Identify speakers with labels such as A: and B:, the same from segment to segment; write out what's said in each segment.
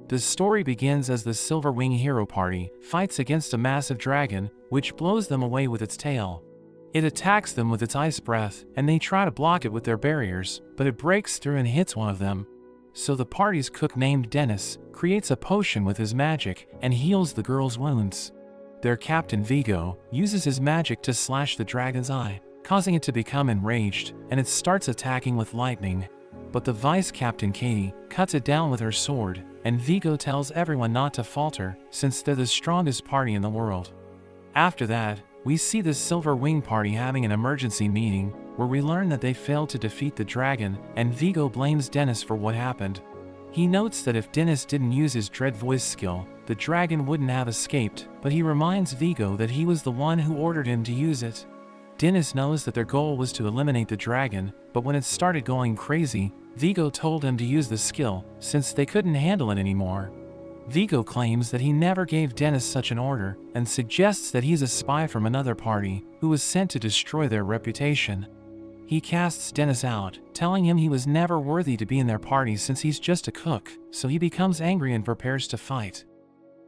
A: The story begins as the Silver Wing Hero Party fights against a massive dragon, which blows them away with its tail. It attacks them with its ice breath, and they try to block it with their barriers, but it breaks through and hits one of them. So the party's cook named Dennis creates a potion with his magic and heals the girl's wounds. Their captain Vigo uses his magic to slash the dragon's eye, causing it to become enraged, and it starts attacking with lightning. But the vice captain Katie cuts it down with her sword, and Vigo tells everyone not to falter since they're the strongest party in the world. After that, we see the Silver Wing Party having an emergency meeting where we learn that they failed to defeat the dragon, and Vigo blames Dennis for what happened. He notes that if Dennis didn't use his dread voice skill, the dragon wouldn't have escaped, but he reminds Vigo that he was the one who ordered him to use it. Dennis knows that their goal was to eliminate the dragon, but when it started going crazy, Vigo told him to use the skill since they couldn't handle it anymore. Vigo claims that he never gave Dennis such an order and suggests that he's a spy from another party who was sent to destroy their reputation. He casts Dennis out, telling him he was never worthy to be in their party since he's just a cook, so he becomes angry and prepares to fight.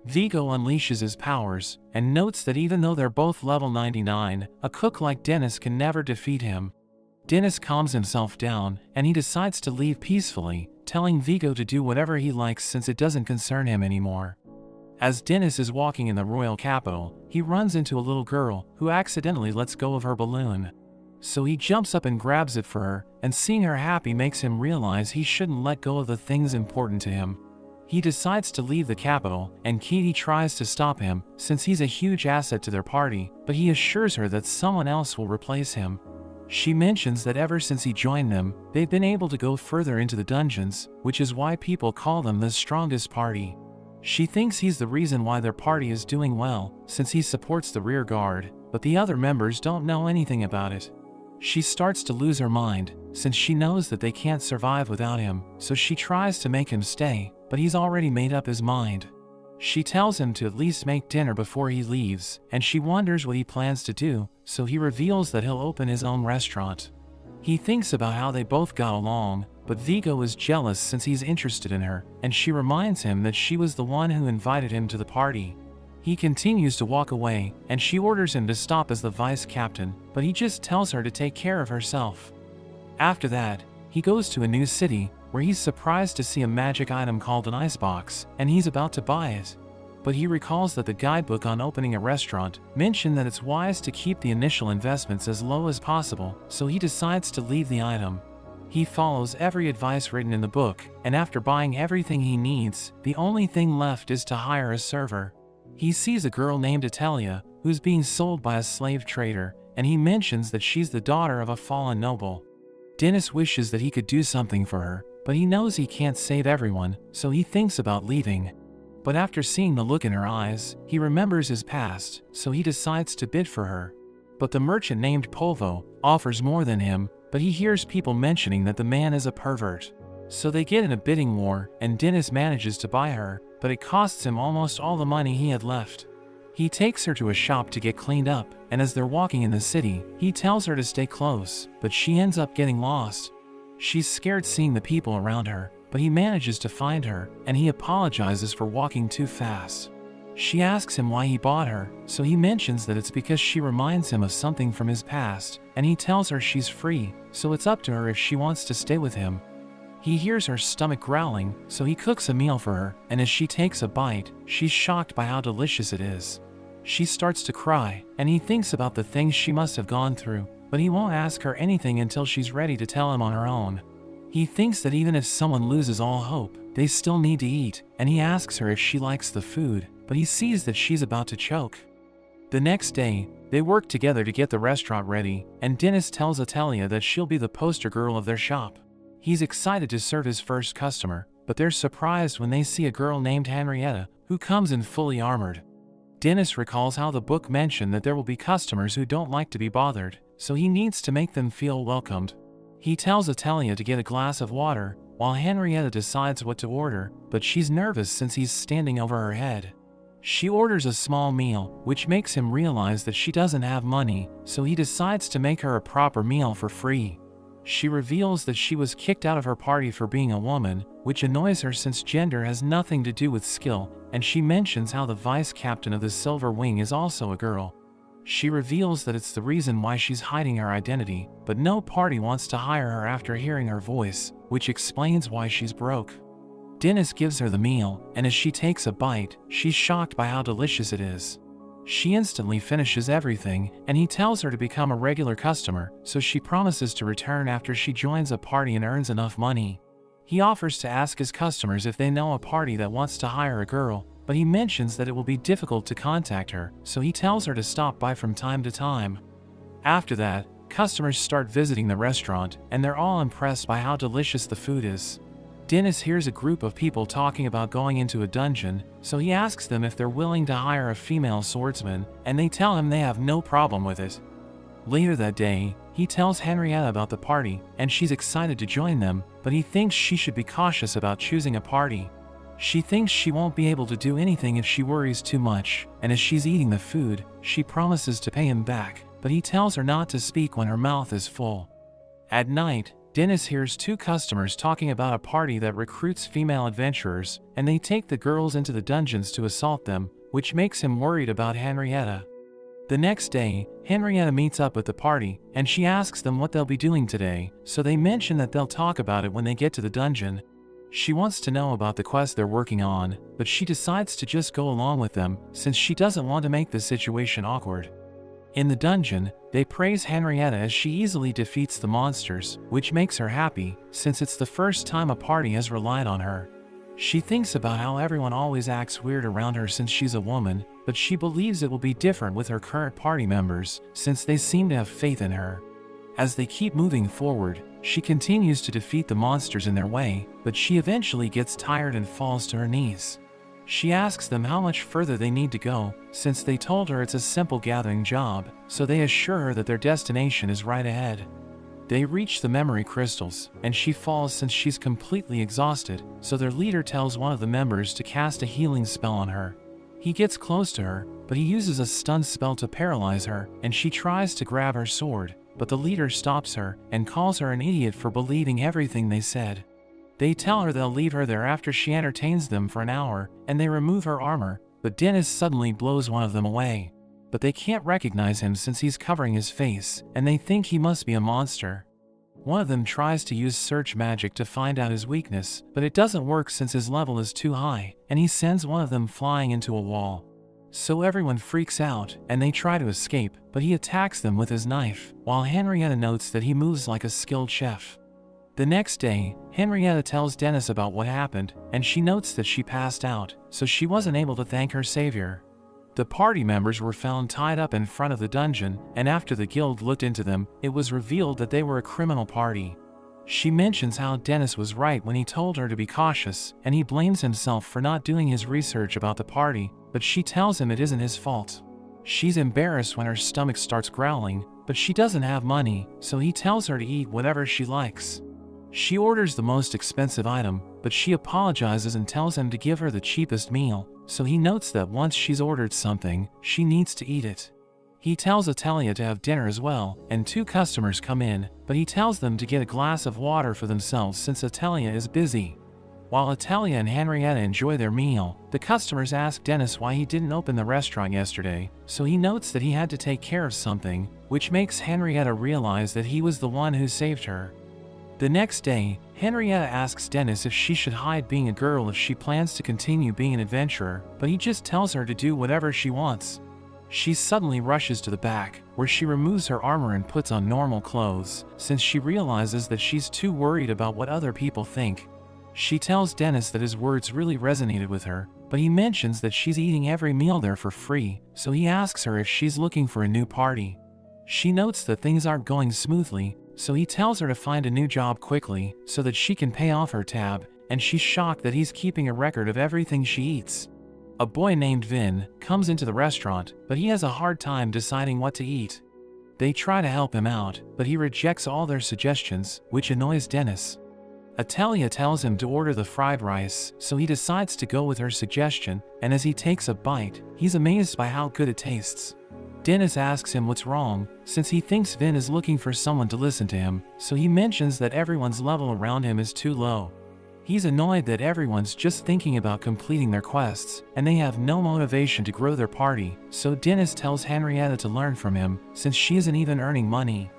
A: Vigo unleashes his powers and notes that even though they're both level 99, a cook like Dennis can never defeat him. Dennis calms himself down and he decides to leave peacefully, telling Vigo to do whatever he likes since it doesn't concern him anymore. As Dennis is walking in the royal capital, he runs into a little girl who accidentally lets go of her balloon. So he jumps up and grabs it for her, and seeing her happy makes him realize he shouldn't let go of the things important to him. He decides to leave the capital, and Katie tries to stop him since he's a huge asset to their party, but he assures her that someone else will replace him. She mentions that ever since he joined them, they've been able to go further into the dungeons, which is why people call them the strongest party. She thinks he's the reason why their party is doing well, since he supports the rear guard, but the other members don't know anything about it. She starts to lose her mind, since she knows that they can't survive without him, so she tries to make him stay, but he's already made up his mind. She tells him to at least make dinner before he leaves, and she wonders what he plans to do, so he reveals that he'll open his own restaurant. He thinks about how they both got along, but Vigo is jealous since he's interested in her, and she reminds him that she was the one who invited him to the party. He continues to walk away, and she orders him to stop as the vice captain, but he just tells her to take care of herself. After that, he goes to a new city, where he's surprised to see a magic item called an icebox, and he's about to buy it. But he recalls that the guidebook on opening a restaurant mentioned that it's wise to keep the initial investments as low as possible, so he decides to leave the item. He follows every advice written in the book, and after buying everything he needs, the only thing left is to hire a server. He sees a girl named Italia, who's being sold by a slave trader, and he mentions that she's the daughter of a fallen noble. Dennis wishes that he could do something for her, but he knows he can't save everyone, so he thinks about leaving. But after seeing the look in her eyes, he remembers his past, so he decides to bid for her. But the merchant named Polvo offers more than him, but he hears people mentioning that the man is a pervert. So they get in a bidding war, and Dennis manages to buy her, but it costs him almost all the money he had left. He takes her to a shop to get cleaned up, and as they're walking in the city, he tells her to stay close, but she ends up getting lost. She's scared seeing the people around her, but he manages to find her, and he apologizes for walking too fast. She asks him why he bought her, so he mentions that it's because she reminds him of something from his past, and he tells her she's free, so it's up to her if she wants to stay with him. He hears her stomach growling, so he cooks a meal for her, and as she takes a bite, she's shocked by how delicious it is. She starts to cry, and he thinks about the things she must have gone through, but he won't ask her anything until she's ready to tell him on her own. He thinks that even if someone loses all hope, they still need to eat, and he asks her if she likes the food, but he sees that she's about to choke. The next day, they work together to get the restaurant ready, and Dennis tells Italia that she'll be the poster girl of their shop. He's excited to serve his first customer, but they're surprised when they see a girl named Henrietta, who comes in fully armored. Dennis recalls how the book mentioned that there will be customers who don't like to be bothered, so he needs to make them feel welcomed. He tells Italia to get a glass of water, while Henrietta decides what to order, but she's nervous since he's standing over her head. She orders a small meal, which makes him realize that she doesn't have money, so he decides to make her a proper meal for free. She reveals that she was kicked out of her party for being a woman, which annoys her since gender has nothing to do with skill, and she mentions how the vice captain of the Silver Wing is also a girl. She reveals that it's the reason why she's hiding her identity, but no party wants to hire her after hearing her voice, which explains why she's broke. Dennis gives her the meal, and as she takes a bite, she's shocked by how delicious it is. She instantly finishes everything, and he tells her to become a regular customer, so she promises to return after she joins a party and earns enough money. He offers to ask his customers if they know a party that wants to hire a girl, but he mentions that it will be difficult to contact her, so he tells her to stop by from time to time. After that, customers start visiting the restaurant, and they're all impressed by how delicious the food is. Dennis hears a group of people talking about going into a dungeon, so he asks them if they're willing to hire a female swordsman, and they tell him they have no problem with it. Later that day, he tells Henrietta about the party, and she's excited to join them, but he thinks she should be cautious about choosing a party. She thinks she won't be able to do anything if she worries too much, and as she's eating the food, she promises to pay him back, but he tells her not to speak when her mouth is full. At night, Dennis hears two customers talking about a party that recruits female adventurers, and they take the girls into the dungeons to assault them, which makes him worried about Henrietta. The next day, Henrietta meets up with the party, and she asks them what they'll be doing today, so they mention that they'll talk about it when they get to the dungeon. She wants to know about the quest they're working on, but she decides to just go along with them, since she doesn't want to make the situation awkward. In the dungeon, they praise Henrietta as she easily defeats the monsters, which makes her happy, since it's the first time a party has relied on her. She thinks about how everyone always acts weird around her since she's a woman, but she believes it will be different with her current party members, since they seem to have faith in her. As they keep moving forward, she continues to defeat the monsters in their way, but she eventually gets tired and falls to her knees. She asks them how much further they need to go, since they told her it's a simple gathering job, so they assure her that their destination is right ahead. They reach the memory crystals, and she falls since she's completely exhausted, so their leader tells one of the members to cast a healing spell on her. He gets close to her, but he uses a stun spell to paralyze her, and she tries to grab her sword, but the leader stops her and calls her an idiot for believing everything they said. They tell her they'll leave her there after she entertains them for an hour, and they remove her armor, but Dennis suddenly blows one of them away. But they can't recognize him since he's covering his face, and they think he must be a monster. One of them tries to use search magic to find out his weakness, but it doesn't work since his level is too high, and he sends one of them flying into a wall. So everyone freaks out, and they try to escape, but he attacks them with his knife, while Henrietta notes that he moves like a skilled chef. The next day, Henrietta tells Dennis about what happened, and she notes that she passed out, so she wasn't able to thank her savior. The party members were found tied up in front of the dungeon, and after the guild looked into them, it was revealed that they were a criminal party. She mentions how Dennis was right when he told her to be cautious, and he blames himself for not doing his research about the party, but she tells him it isn't his fault. She's embarrassed when her stomach starts growling, but she doesn't have money, so he tells her to eat whatever she likes. She orders the most expensive item, but she apologizes and tells him to give her the cheapest meal, so he notes that once she's ordered something, she needs to eat it. He tells Atelia to have dinner as well, and two customers come in, but he tells them to get a glass of water for themselves since Atelia is busy. While Atelia and Henrietta enjoy their meal, the customers ask Dennis why he didn't open the restaurant yesterday, so he notes that he had to take care of something, which makes Henrietta realize that he was the one who saved her. The next day, Henrietta asks Dennis if she should hide being a girl if she plans to continue being an adventurer, but he just tells her to do whatever she wants. She suddenly rushes to the back, where she removes her armor and puts on normal clothes, since she realizes that she's too worried about what other people think. She tells Dennis that his words really resonated with her, but he mentions that she's eating every meal there for free, so he asks her if she's looking for a new party. She notes that things aren't going smoothly, so he tells her to find a new job quickly so that she can pay off her tab, and she's shocked that he's keeping a record of everything she eats. A boy named Vin comes into the restaurant, but he has a hard time deciding what to eat. They try to help him out, but he rejects all their suggestions, which annoys Dennis. Atelia tells him to order the fried rice, so he decides to go with her suggestion, and as he takes a bite, he's amazed by how good it tastes. Dennis asks him what's wrong, since he thinks Vin is looking for someone to listen to him, so he mentions that everyone's level around him is too low. He's annoyed that everyone's just thinking about completing their quests, and they have no motivation to grow their party, so Dennis tells Henrietta to learn from him, since she isn't even earning money.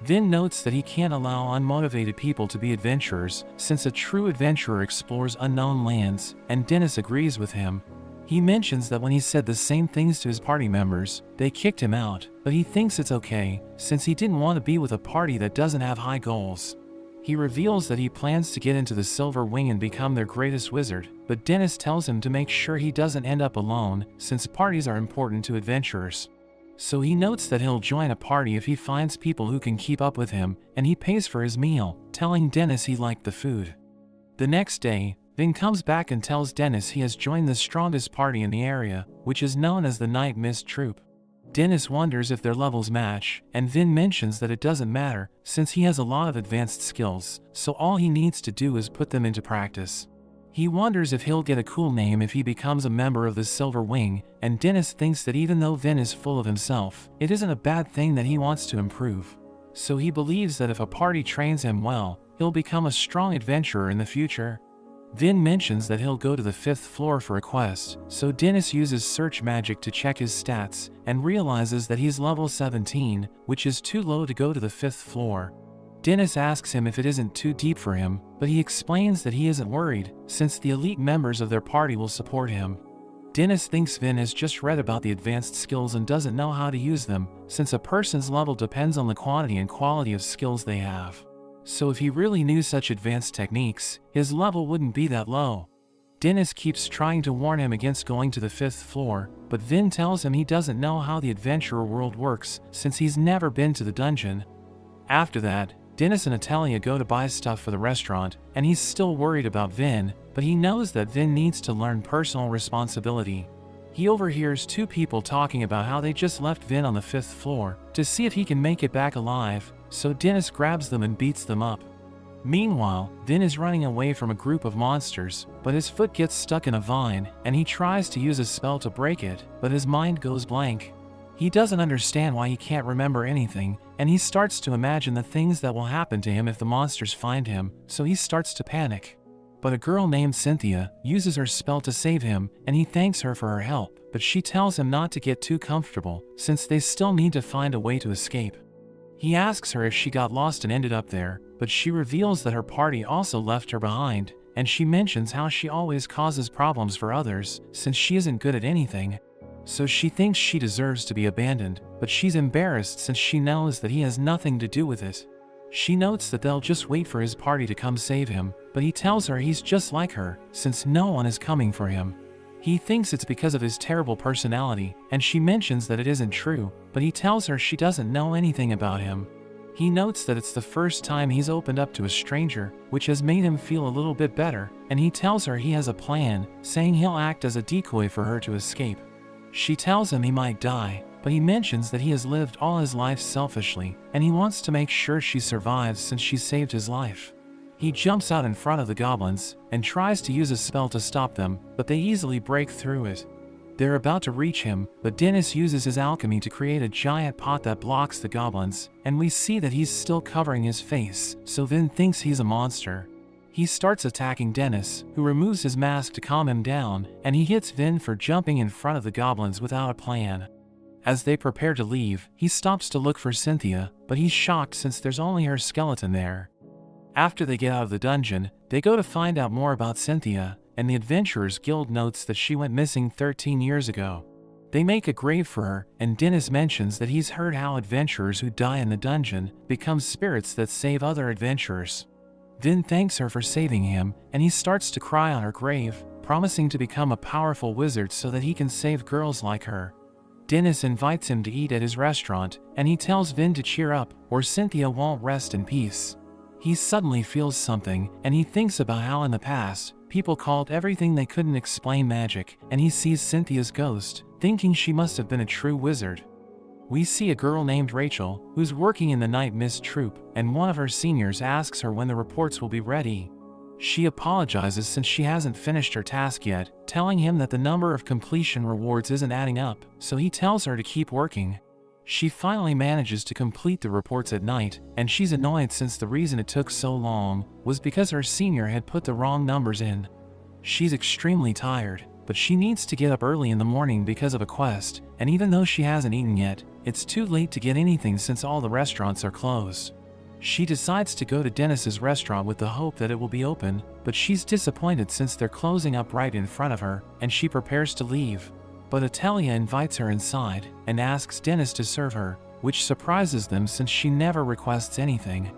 A: Vin notes that he can't allow unmotivated people to be adventurers, since a true adventurer explores unknown lands, and Dennis agrees with him. He mentions that when he said the same things to his party members, they kicked him out, but he thinks it's okay, since he didn't want to be with a party that doesn't have high goals. He reveals that he plans to get into the Silver Wing and become their greatest wizard, but Dennis tells him to make sure he doesn't end up alone, since parties are important to adventurers. So he notes that he'll join a party if he finds people who can keep up with him, and he pays for his meal, telling Dennis he liked the food. The next day, Vin comes back and tells Dennis he has joined the strongest party in the area, which is known as the Night Mist Troop. Dennis wonders if their levels match, and Vin mentions that it doesn't matter, since he has a lot of advanced skills, so all he needs to do is put them into practice. He wonders if he'll get a cool name if he becomes a member of the Silver Wing, and Dennis thinks that even though Vin is full of himself, it isn't a bad thing that he wants to improve. So he believes that if a party trains him well, he'll become a strong adventurer in the future. Vin mentions that he'll go to the 5th floor for a quest, so Dennis uses search magic to check his stats, and realizes that he's level 17, which is too low to go to the 5th floor. Dennis asks him if it isn't too deep for him, but he explains that he isn't worried, since the elite members of their party will support him. Dennis thinks Vin has just read about the advanced skills and doesn't know how to use them, since a person's level depends on the quantity and quality of skills they have. So if he really knew such advanced techniques, his level wouldn't be that low. Dennis keeps trying to warn him against going to the 5th floor, but Vin tells him he doesn't know how the adventurer world works, since he's never been to the dungeon. After that, Dennis and Natalia go to buy stuff for the restaurant, and he's still worried about Vin, but he knows that Vin needs to learn personal responsibility. He overhears two people talking about how they just left Vin on the 5th floor to see if he can make it back alive, so Dennis grabs them and beats them up. Meanwhile, Vin is running away from a group of monsters, but his foot gets stuck in a vine, and he tries to use a spell to break it, but his mind goes blank. He doesn't understand why he can't remember anything, and he starts to imagine the things that will happen to him if the monsters find him, so he starts to panic. But a girl named Cynthia uses her spell to save him, and he thanks her for her help, but she tells him not to get too comfortable, since they still need to find a way to escape. He asks her if she got lost and ended up there, but she reveals that her party also left her behind, and she mentions how she always causes problems for others, since she isn't good at anything. So she thinks she deserves to be abandoned, but she's embarrassed since she knows that he has nothing to do with it. She notes that they'll just wait for his party to come save him, but he tells her he's just like her, since no one is coming for him. He thinks it's because of his terrible personality, and she mentions that it isn't true, but he tells her she doesn't know anything about him. He notes that it's the first time he's opened up to a stranger, which has made him feel a little bit better, and he tells her he has a plan, saying he'll act as a decoy for her to escape. She tells him he might die, but he mentions that he has lived all his life selfishly, and he wants to make sure she survives since she saved his life. He jumps out in front of the goblins, and tries to use a spell to stop them, but they easily break through it. They're about to reach him, but Dennis uses his alchemy to create a giant pot that blocks the goblins, and we see that he's still covering his face, so Vin thinks he's a monster. He starts attacking Dennis, who removes his mask to calm him down, and he hits Vin for jumping in front of the goblins without a plan. As they prepare to leave, he stops to look for Cynthia, but he's shocked since there's only her skeleton there. After they get out of the dungeon, they go to find out more about Cynthia, and the Adventurers Guild notes that she went missing 13 years ago. They make a grave for her, and Dennis mentions that he's heard how adventurers who die in the dungeon become spirits that save other adventurers. Vin thanks her for saving him, and he starts to cry on her grave, promising to become a powerful wizard so that he can save girls like her. Dennis invites him to eat at his restaurant, and he tells Vin to cheer up, or Cynthia won't rest in peace. He suddenly feels something, and he thinks about how in the past, people called everything they couldn't explain magic, and he sees Cynthia's ghost, thinking she must have been a true wizard. We see a girl named Rachel, who's working in the Night Mist Troop, and one of her seniors asks her when the reports will be ready. She apologizes since she hasn't finished her task yet, telling him that the number of completion rewards isn't adding up, so he tells her to keep working. She finally manages to complete the reports at night, and she's annoyed since the reason it took so long was because her senior had put the wrong numbers in. She's extremely tired, but she needs to get up early in the morning because of a quest, and even though she hasn't eaten yet, it's too late to get anything since all the restaurants are closed. She decides to go to Dennis's restaurant with the hope that it will be open, but she's disappointed since they're closing up right in front of her, and she prepares to leave. But Atelia invites her inside and asks Dennis to serve her, which surprises them since she never requests anything.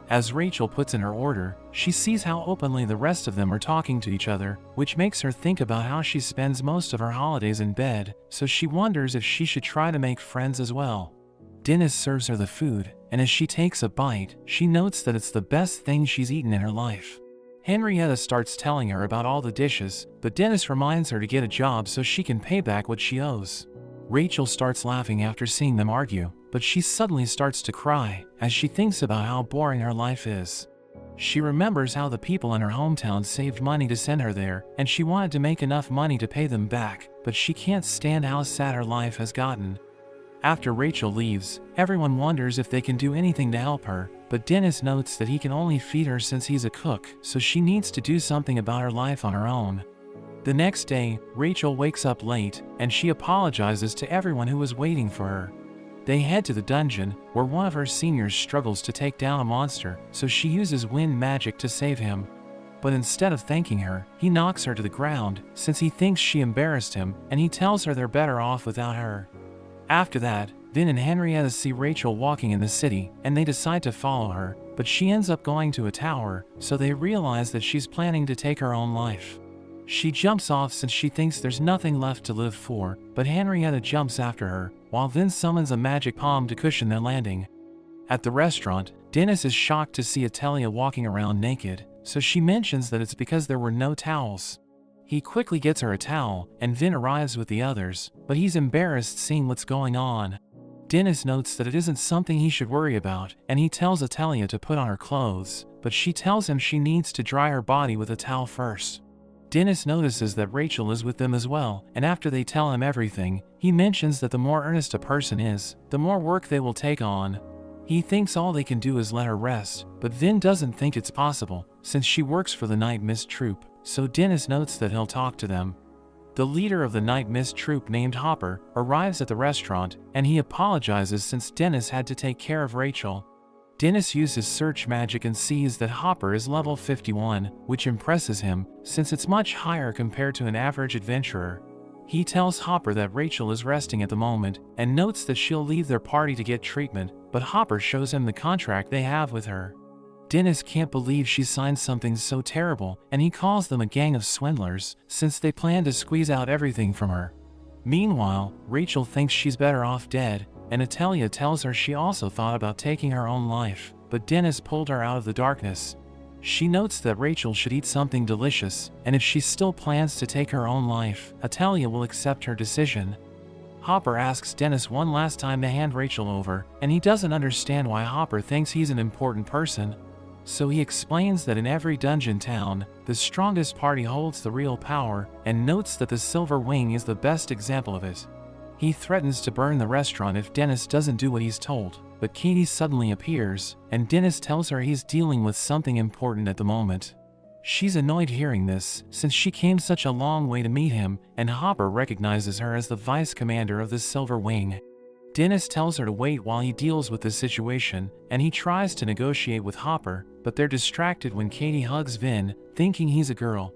A: As Rachel puts in her order, she sees how openly the rest of them are talking to each other, which makes her think about how she spends most of her holidays in bed, so she wonders if she should try to make friends as well. Dennis serves her the food, and as she takes a bite, she notes that it's the best thing she's eaten in her life. Henrietta starts telling her about all the dishes, but Dennis reminds her to get a job so she can pay back what she owes. Rachel starts laughing after seeing them argue, but she suddenly starts to cry as she thinks about how boring her life is. She remembers how the people in her hometown saved money to send her there, and she wanted to make enough money to pay them back, but she can't stand how sad her life has gotten. After Rachel leaves, everyone wonders if they can do anything to help her, but Dennis notes that he can only feed her since he's a cook, so she needs to do something about her life on her own. The next day, Rachel wakes up late, and she apologizes to everyone who was waiting for her. They head to the dungeon, where one of her seniors struggles to take down a monster, so she uses wind magic to save him. But instead of thanking her, he knocks her to the ground, since he thinks she embarrassed him, and he tells her they're better off without her. After that, Vin and Henrietta see Rachel walking in the city, and they decide to follow her, but she ends up going to a tower, so they realize that she's planning to take her own life. She jumps off since she thinks there's nothing left to live for, but Henrietta jumps after her, while Vin summons a magic palm to cushion their landing. At the restaurant, Dennis is shocked to see Atelia walking around naked, so she mentions that it's because there were no towels. He quickly gets her a towel, and Vin arrives with the others, but he's embarrassed seeing what's going on. Dennis notes that it isn't something he should worry about, and he tells Atelia to put on her clothes, but she tells him she needs to dry her body with a towel first. Dennis notices that Rachel is with them as well, and after they tell him everything, he mentions that the more earnest a person is, the more work they will take on. He thinks all they can do is let her rest, but Vin doesn't think it's possible, since she works for the Night Mist Troop, so Dennis notes that he'll talk to them. The leader of the Night Mist Troop named Hopper arrives at the restaurant, and he apologizes since Dennis had to take care of Rachel. Dennis uses search magic and sees that Hopper is level 51, which impresses him, since it's much higher compared to an average adventurer. He tells Hopper that Rachel is resting at the moment, and notes that she'll leave their party to get treatment, but Hopper shows him the contract they have with her. Dennis can't believe she signed something so terrible, and he calls them a gang of swindlers, since they plan to squeeze out everything from her. Meanwhile, Rachel thinks she's better off dead, and Atelia tells her she also thought about taking her own life, but Dennis pulled her out of the darkness. She notes that Rachel should eat something delicious, and if she still plans to take her own life, Atelia will accept her decision. Hopper asks Dennis one last time to hand Rachel over, and he doesn't understand why Hopper thinks he's an important person. So he explains that in every dungeon town, the strongest party holds the real power, and notes that the Silver Wing is the best example of it. He threatens to burn the restaurant if Dennis doesn't do what he's told, but Katie suddenly appears, and Dennis tells her he's dealing with something important at the moment. She's annoyed hearing this, since she came such a long way to meet him, and Hopper recognizes her as the vice commander of the Silver Wing. Dennis tells her to wait while he deals with the situation, and he tries to negotiate with Hopper, but they're distracted when Katie hugs Vin, thinking he's a girl.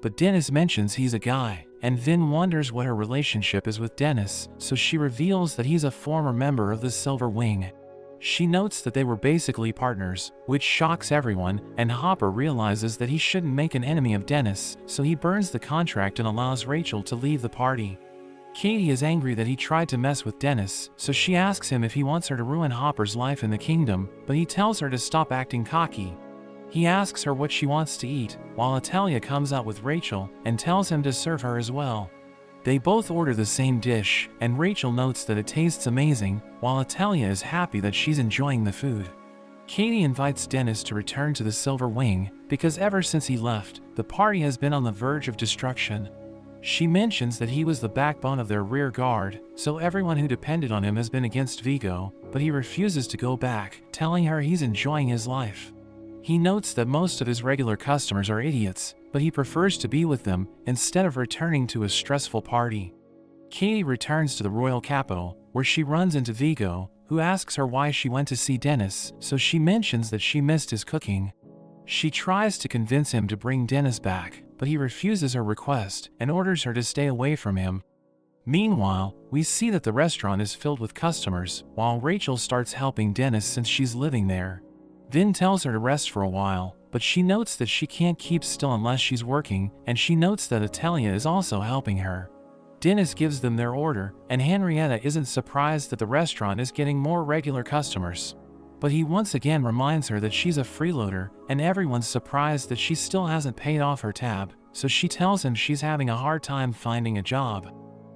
A: But Dennis mentions he's a guy, and Vin wonders what her relationship is with Dennis, so she reveals that he's a former member of the Silver Wing. She notes that they were basically partners, which shocks everyone, and Hopper realizes that he shouldn't make an enemy of Dennis, so he burns the contract and allows Rachel to leave the party. Katie is angry that he tried to mess with Dennis, so she asks him if he wants her to ruin Hopper's life in the kingdom, but he tells her to stop acting cocky. He asks her what she wants to eat, while Atelia comes out with Rachel and tells him to serve her as well. They both order the same dish, and Rachel notes that it tastes amazing, while Atelia is happy that she's enjoying the food. Katie invites Dennis to return to the Silver Wing, because ever since he left, the party has been on the verge of destruction. She mentions that he was the backbone of their rear guard, so everyone who depended on him has been against Vigo, but he refuses to go back, telling her he's enjoying his life. He notes that most of his regular customers are idiots, but he prefers to be with them instead of returning to his stressful party. Katie returns to the royal capital, where she runs into Vigo, who asks her why she went to see Dennis, so she mentions that she missed his cooking. She tries to convince him to bring Dennis back, but he refuses her request and orders her to stay away from him. Meanwhile, we see that the restaurant is filled with customers, while Rachel starts helping Dennis since she's living there. Vin tells her to rest for a while, but she notes that she can't keep still unless she's working, and she notes that Atelia is also helping her. Dennis gives them their order, and Henrietta isn't surprised that the restaurant is getting more regular customers. But he once again reminds her that she's a freeloader, and everyone's surprised that she still hasn't paid off her tab, so she tells him she's having a hard time finding a job.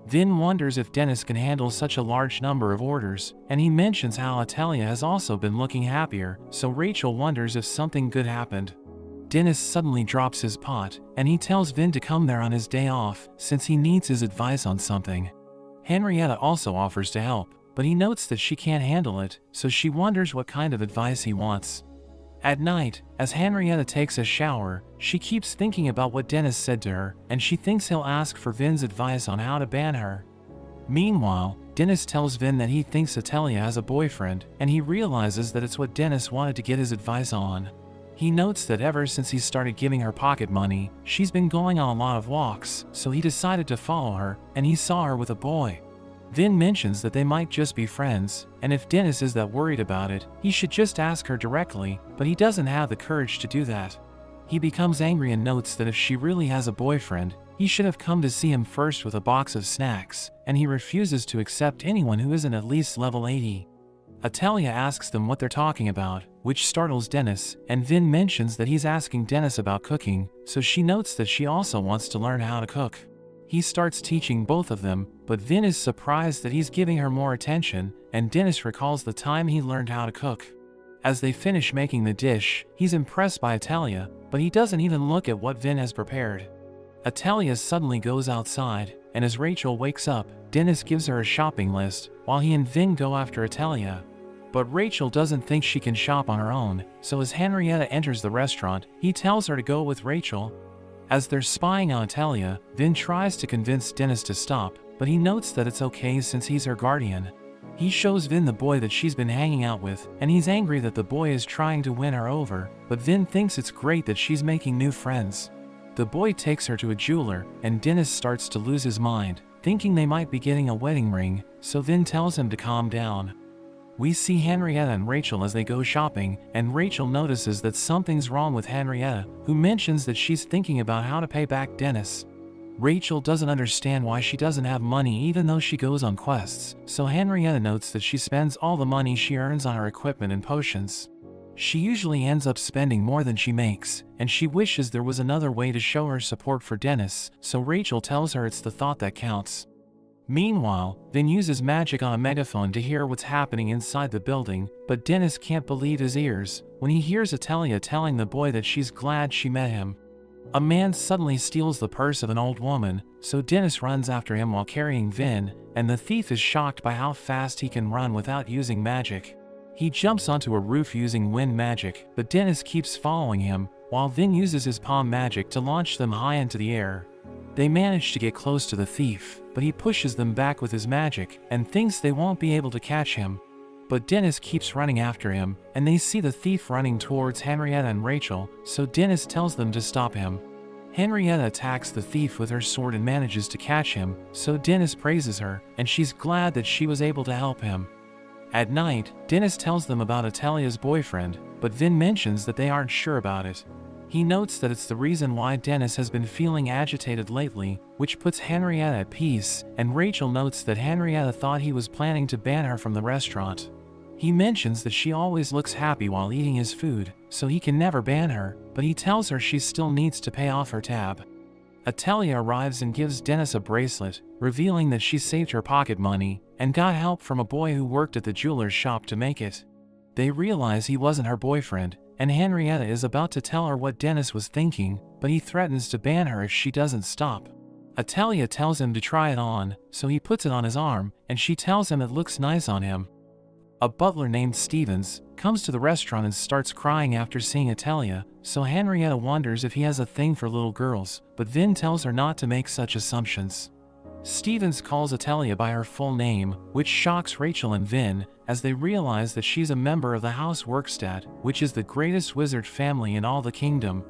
A: Vin wonders if Dennis can handle such a large number of orders, and he mentions how Atelia has also been looking happier, so Rachel wonders if something good happened. Dennis suddenly drops his pot, and he tells Vin to come there on his day off, since he needs his advice on something. Henrietta also offers to help, but he notes that she can't handle it, so she wonders what kind of advice he wants. At night, as Henrietta takes a shower, she keeps thinking about what Dennis said to her, and she thinks he'll ask for Vin's advice on how to ban her. Meanwhile, Dennis tells Vin that he thinks Atelia has a boyfriend, and he realizes that it's what Dennis wanted to get his advice on. He notes that ever since he started giving her pocket money, she's been going on a lot of walks, so he decided to follow her, and he saw her with a boy. Vin mentions that they might just be friends, and if Dennis is that worried about it, he should just ask her directly, but he doesn't have the courage to do that. He becomes angry and notes that if she really has a boyfriend, he should have come to see him first with a box of snacks, and he refuses to accept anyone who isn't at least level 80. Atelia asks them what they're talking about, which startles Dennis, and Vin mentions that he's asking Dennis about cooking, so she notes that she also wants to learn how to cook. He starts teaching both of them, but Vin is surprised that he's giving her more attention, and Dennis recalls the time he learned how to cook. As they finish making the dish, he's impressed by Atelia, but he doesn't even look at what Vin has prepared. Atelia suddenly goes outside, and as Rachel wakes up, Dennis gives her a shopping list, while he and Vin go after Atelia. But Rachel doesn't think she can shop on her own, so as Henrietta enters the restaurant, he tells her to go with Rachel. As they're spying on Atelia, Vin tries to convince Dennis to stop, but he notes that it's okay since he's her guardian. He shows Vin the boy that she's been hanging out with, and he's angry that the boy is trying to win her over, but Vin thinks it's great that she's making new friends. The boy takes her to a jeweler, and Dennis starts to lose his mind, thinking they might be getting a wedding ring, so Vin tells him to calm down. We see Henrietta and Rachel as they go shopping, and Rachel notices that something's wrong with Henrietta, who mentions that she's thinking about how to pay back Dennis. Rachel doesn't understand why she doesn't have money even though she goes on quests, so Henrietta notes that she spends all the money she earns on her equipment and potions. She usually ends up spending more than she makes, and she wishes there was another way to show her support for Dennis, so Rachel tells her it's the thought that counts. Meanwhile, Vin uses magic on a megaphone to hear what's happening inside the building, but Dennis can't believe his ears when he hears Atelia telling the boy that she's glad she met him. A man suddenly steals the purse of an old woman, so Dennis runs after him while carrying Vin, and the thief is shocked by how fast he can run without using magic. He jumps onto a roof using wind magic, but Dennis keeps following him, while Vin uses his palm magic to launch them high into the air. They manage to get close to the thief, but he pushes them back with his magic, and thinks they won't be able to catch him. But Dennis keeps running after him, and they see the thief running towards Henrietta and Rachel, so Dennis tells them to stop him. Henrietta attacks the thief with her sword and manages to catch him, so Dennis praises her, and she's glad that she was able to help him. At night, Dennis tells them about Atelia's boyfriend, but Vin mentions that they aren't sure about it. He notes that it's the reason why Dennis has been feeling agitated lately, which puts Henrietta at peace, and Rachel notes that Henrietta thought he was planning to ban her from the restaurant. He mentions that she always looks happy while eating his food, so he can never ban her, but he tells her she still needs to pay off her tab. Atelia arrives and gives Dennis a bracelet, revealing that she saved her pocket money, and got help from a boy who worked at the jeweler's shop to make it. They realize he wasn't her boyfriend, and Henrietta is about to tell her what Dennis was thinking, but he threatens to ban her if she doesn't stop. Atalia tells him to try it on, so he puts it on his arm, and she tells him it looks nice on him. A butler named Stevens comes to the restaurant and starts crying after seeing Atalia, so Henrietta wonders if he has a thing for little girls, but Vin tells her not to make such assumptions. Stevens calls Atalia by her full name, which shocks Rachel and Vin, as they realize that she's a member of the House Workstadt, which is the greatest wizard family in all the kingdom.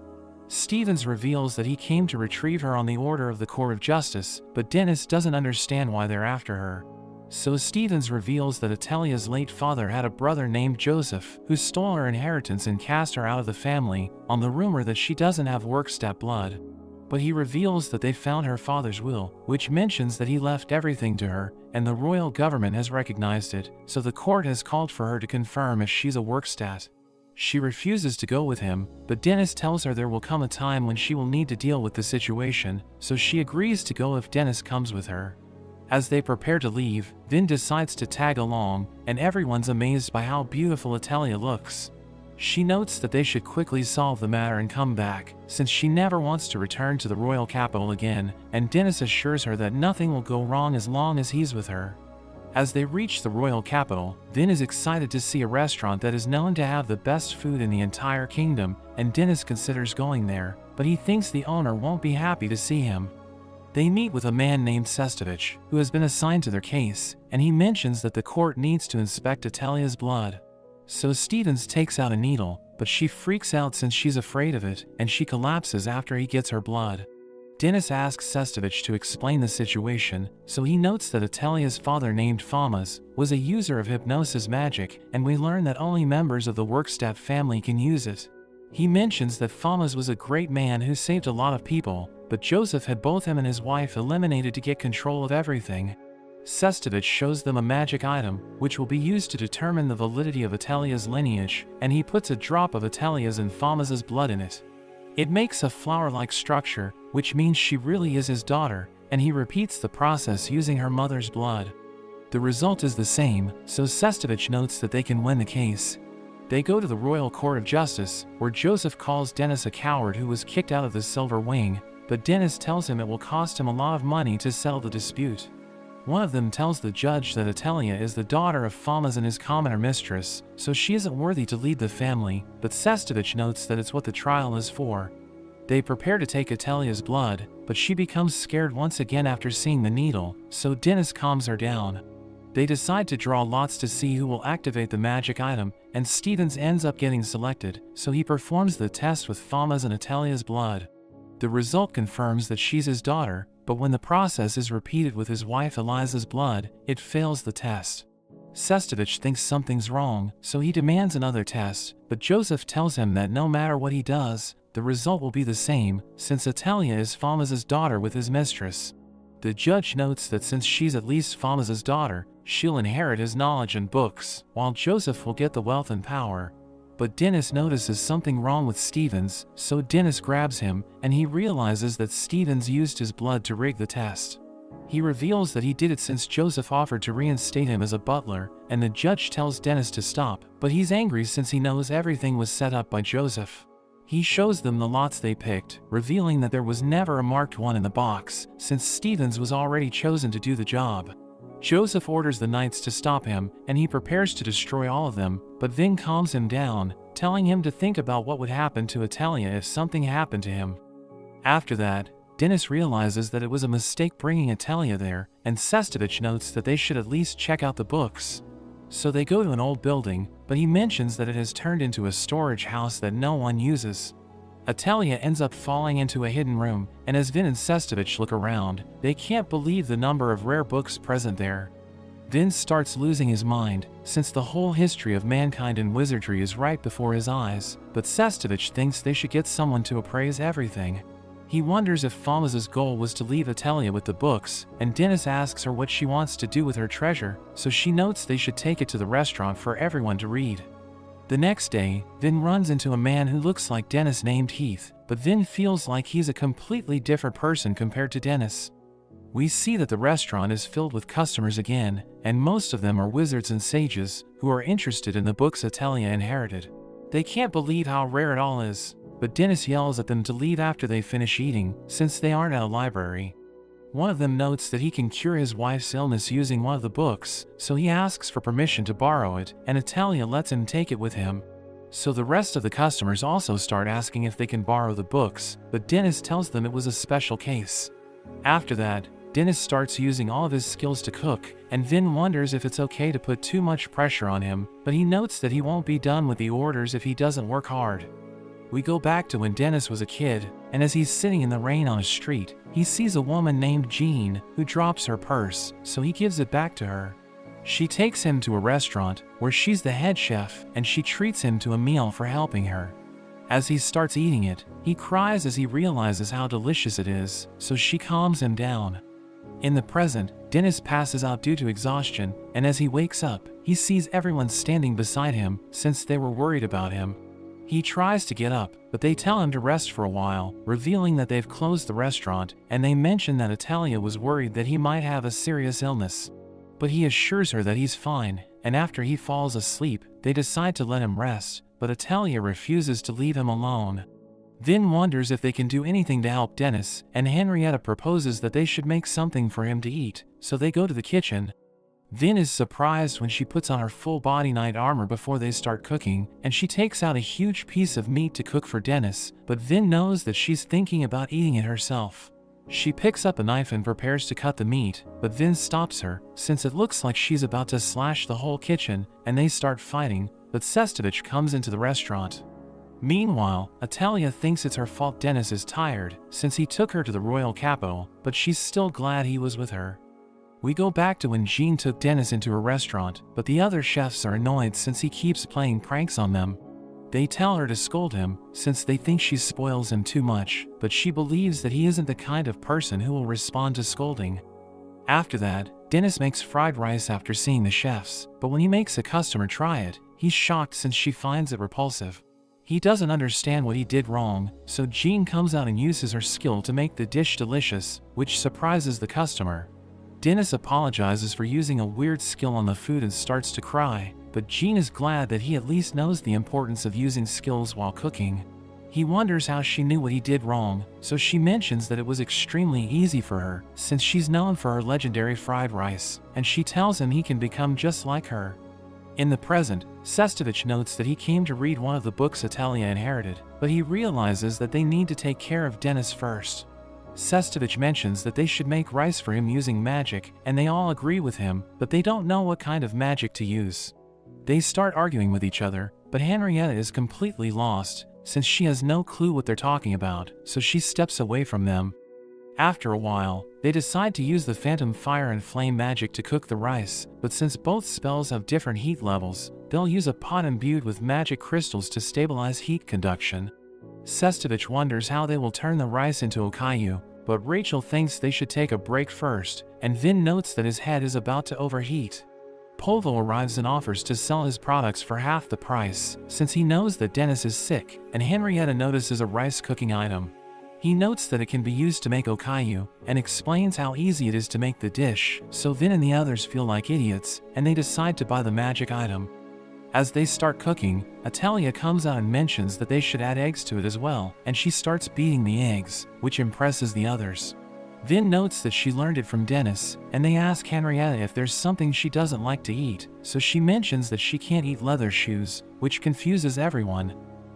A: Stevens reveals that he came to retrieve her on the order of the Court of Justice, but Dennis doesn't understand why they're after her. So Stevens reveals that Atalia's late father had a brother named Joseph, who stole her inheritance and cast her out of the family, on the rumor that she doesn't have Workstadt blood. But he reveals that they found her father's will, which mentions that he left everything to her, and the royal government has recognized it, so the court has called for her to confirm if she's a Workstadt. She refuses to go with him, but Dennis tells her there will come a time when she will need to deal with the situation, so she agrees to go if Dennis comes with her. As they prepare to leave, Vin decides to tag along, and everyone's amazed by how beautiful Atalia looks. She notes that they should quickly solve the matter and come back, since she never wants to return to the royal capital again, and Dennis assures her that nothing will go wrong as long as he's with her. As they reach the royal capital, Vin is excited to see a restaurant that is known to have the best food in the entire kingdom, and Dennis considers going there, but he thinks the owner won't be happy to see him. They meet with a man named Sestovich, who has been assigned to their case, and he mentions that the court needs to inspect Atalia's blood. So Stevens takes out a needle, but she freaks out since she's afraid of it, and she collapses after he gets her blood. Dennis asks Sestovich to explain the situation, so he notes that Atalia's father named Famas was a user of hypnosis magic, and we learn that only members of the Workstadt family can use it. He mentions that Famas was a great man who saved a lot of people, but Joseph had both him and his wife eliminated to get control of everything. Sestovich shows them a magic item, which will be used to determine the validity of Atalia's lineage, and he puts a drop of Atalia's and Famas's blood in it. It makes a flower-like structure, which means she really is his daughter, and he repeats the process using her mother's blood. The result is the same, so Sestovich notes that they can win the case. They go to the Royal Court of Justice, where Joseph calls Dennis a coward who was kicked out of the Silver Wing, but Dennis tells him it will cost him a lot of money to settle the dispute. One of them tells the judge that Atalia is the daughter of Famas and his commoner mistress, so she isn't worthy to lead the family, but Sestovich notes that it's what the trial is for. They prepare to take Atalia's blood, but she becomes scared once again after seeing the needle, so Dennis calms her down. They decide to draw lots to see who will activate the magic item, and Stevens ends up getting selected, so he performs the test with Famas and Atalia's blood. The result confirms that she's his daughter, but when the process is repeated with his wife Eliza's blood, it fails the test. Sestovich thinks something's wrong, so he demands another test, but Joseph tells him that no matter what he does, the result will be the same, since Atalia is Famas's daughter with his mistress. The judge notes that since she's at least Famas's daughter, she'll inherit his knowledge and books, while Joseph will get the wealth and power. But Dennis notices something wrong with Stevens, so Dennis grabs him, and he realizes that Stevens used his blood to rig the test. He reveals that he did it since Joseph offered to reinstate him as a butler, and the judge tells Dennis to stop, but he's angry since he knows everything was set up by Joseph. He shows them the lots they picked, revealing that there was never a marked one in the box, since Stevens was already chosen to do the job. Joseph orders the knights to stop him, and he prepares to destroy all of them, but Vin calms him down, telling him to think about what would happen to Atalia if something happened to him. After that, Dennis realizes that it was a mistake bringing Atalia there, and Sestovich notes that they should at least check out the books. So they go to an old building, but he mentions that it has turned into a storage house that no one uses. Atalia ends up falling into a hidden room, and as Vin and Sestovich look around, they can't believe the number of rare books present there. Vin starts losing his mind, since the whole history of mankind and wizardry is right before his eyes, but Sestovich thinks they should get someone to appraise everything. He wonders if Famas's goal was to leave Atalia with the books, and Dennis asks her what she wants to do with her treasure, so she notes they should take it to the restaurant for everyone to read. The next day, Vin runs into a man who looks like Dennis named Heath, but Vin feels like he's a completely different person compared to Dennis. We see that the restaurant is filled with customers again, and most of them are wizards and sages, who are interested in the books Atalia inherited. They can't believe how rare it all is, but Dennis yells at them to leave after they finish eating, since they aren't at a library. one of them notes that he can cure his wife's illness using one of the books, so he asks for permission to borrow it, and Natalia lets him take it with him. So the rest of the customers also start asking if they can borrow the books, but Dennis tells them it was a special case. After that, Dennis starts using all of his skills to cook, and Vin wonders if it's okay to put too much pressure on him, but he notes that he won't be done with the orders if he doesn't work hard. We go back to when Dennis was a kid, and as he's sitting in the rain on a street, he sees a woman named Jean who drops her purse, so he gives it back to her. She takes him to a restaurant where she's the head chef, and she treats him to a meal for helping her. As he starts eating it, he cries as he realizes how delicious it is, so she calms him down. In the present, Dennis passes out due to exhaustion, and as he wakes up, he sees everyone standing beside him since they were worried about him. He tries to get up, but they tell him to rest for a while, revealing that they've closed the restaurant, and they mention that Natalia was worried that he might have a serious illness. But he assures her that he's fine, and after he falls asleep, they decide to let him rest, but Natalia refuses to leave him alone. Vin wonders if they can do anything to help Dennis, and Henrietta proposes that they should make something for him to eat, so they go to the kitchen. Vin is surprised when she puts on her full-body knight armor before they start cooking, and she takes out a huge piece of meat to cook for Dennis, but Vin knows that she's thinking about eating it herself. She picks up a knife and prepares to cut the meat, but Vin stops her, since it looks like she's about to slash the whole kitchen, and they start fighting, but Sestovich comes into the restaurant. Meanwhile, Natalia thinks it's her fault Dennis is tired, since he took her to the royal capital, but she's still glad he was with her. We go back to when Jean took Dennis into a restaurant, but the other chefs are annoyed since he keeps playing pranks on them. They tell her to scold him, since they think she spoils him too much, but she believes that he isn't the kind of person who will respond to scolding. After that, Dennis makes fried rice after seeing the chefs, but when he makes a customer try it, he's shocked since she finds it repulsive. He doesn't understand what he did wrong, so Jean comes out and uses her skill to make the dish delicious, which surprises the customer. Dennis apologizes for using a weird skill on the food and starts to cry, but Jean is glad that he at least knows the importance of using skills while cooking. He wonders how she knew what he did wrong, so she mentions that it was extremely easy for her, since she's known for her legendary fried rice, and she tells him he can become just like her. In the present, Sestovich notes that he came to read one of the books Natalia inherited, but he realizes that they need to take care of Dennis first. Sestovich mentions that they should make rice for him using magic, and they all agree with him, but they don't know what kind of magic to use. They start arguing with each other, but Henrietta is completely lost, since she has no clue what they're talking about, so she steps away from them. After a while, they decide to use the phantom fire and flame magic to cook the rice, but since both spells have different heat levels, they'll use a pot imbued with magic crystals to stabilize heat conduction. Sestovich wonders how they will turn the rice into okayu, but Rachel thinks they should take a break first, and Vin notes that his head is about to overheat. Polvo arrives and offers to sell his products for half the price, since he knows that Dennis is sick, and Henrietta notices a rice cooking item. He notes that it can be used to make okayu, and explains how easy it is to make the dish, so Vin and the others feel like idiots, and they decide to buy the magic item. As they start cooking, Natalia comes out and mentions that they should add eggs to it as well, and she starts beating the eggs, which impresses the others. Vin notes that she learned it from Dennis, and they ask Henrietta if there's something she doesn't like to eat, so she mentions that she can't eat leather shoes, which confuses everyone.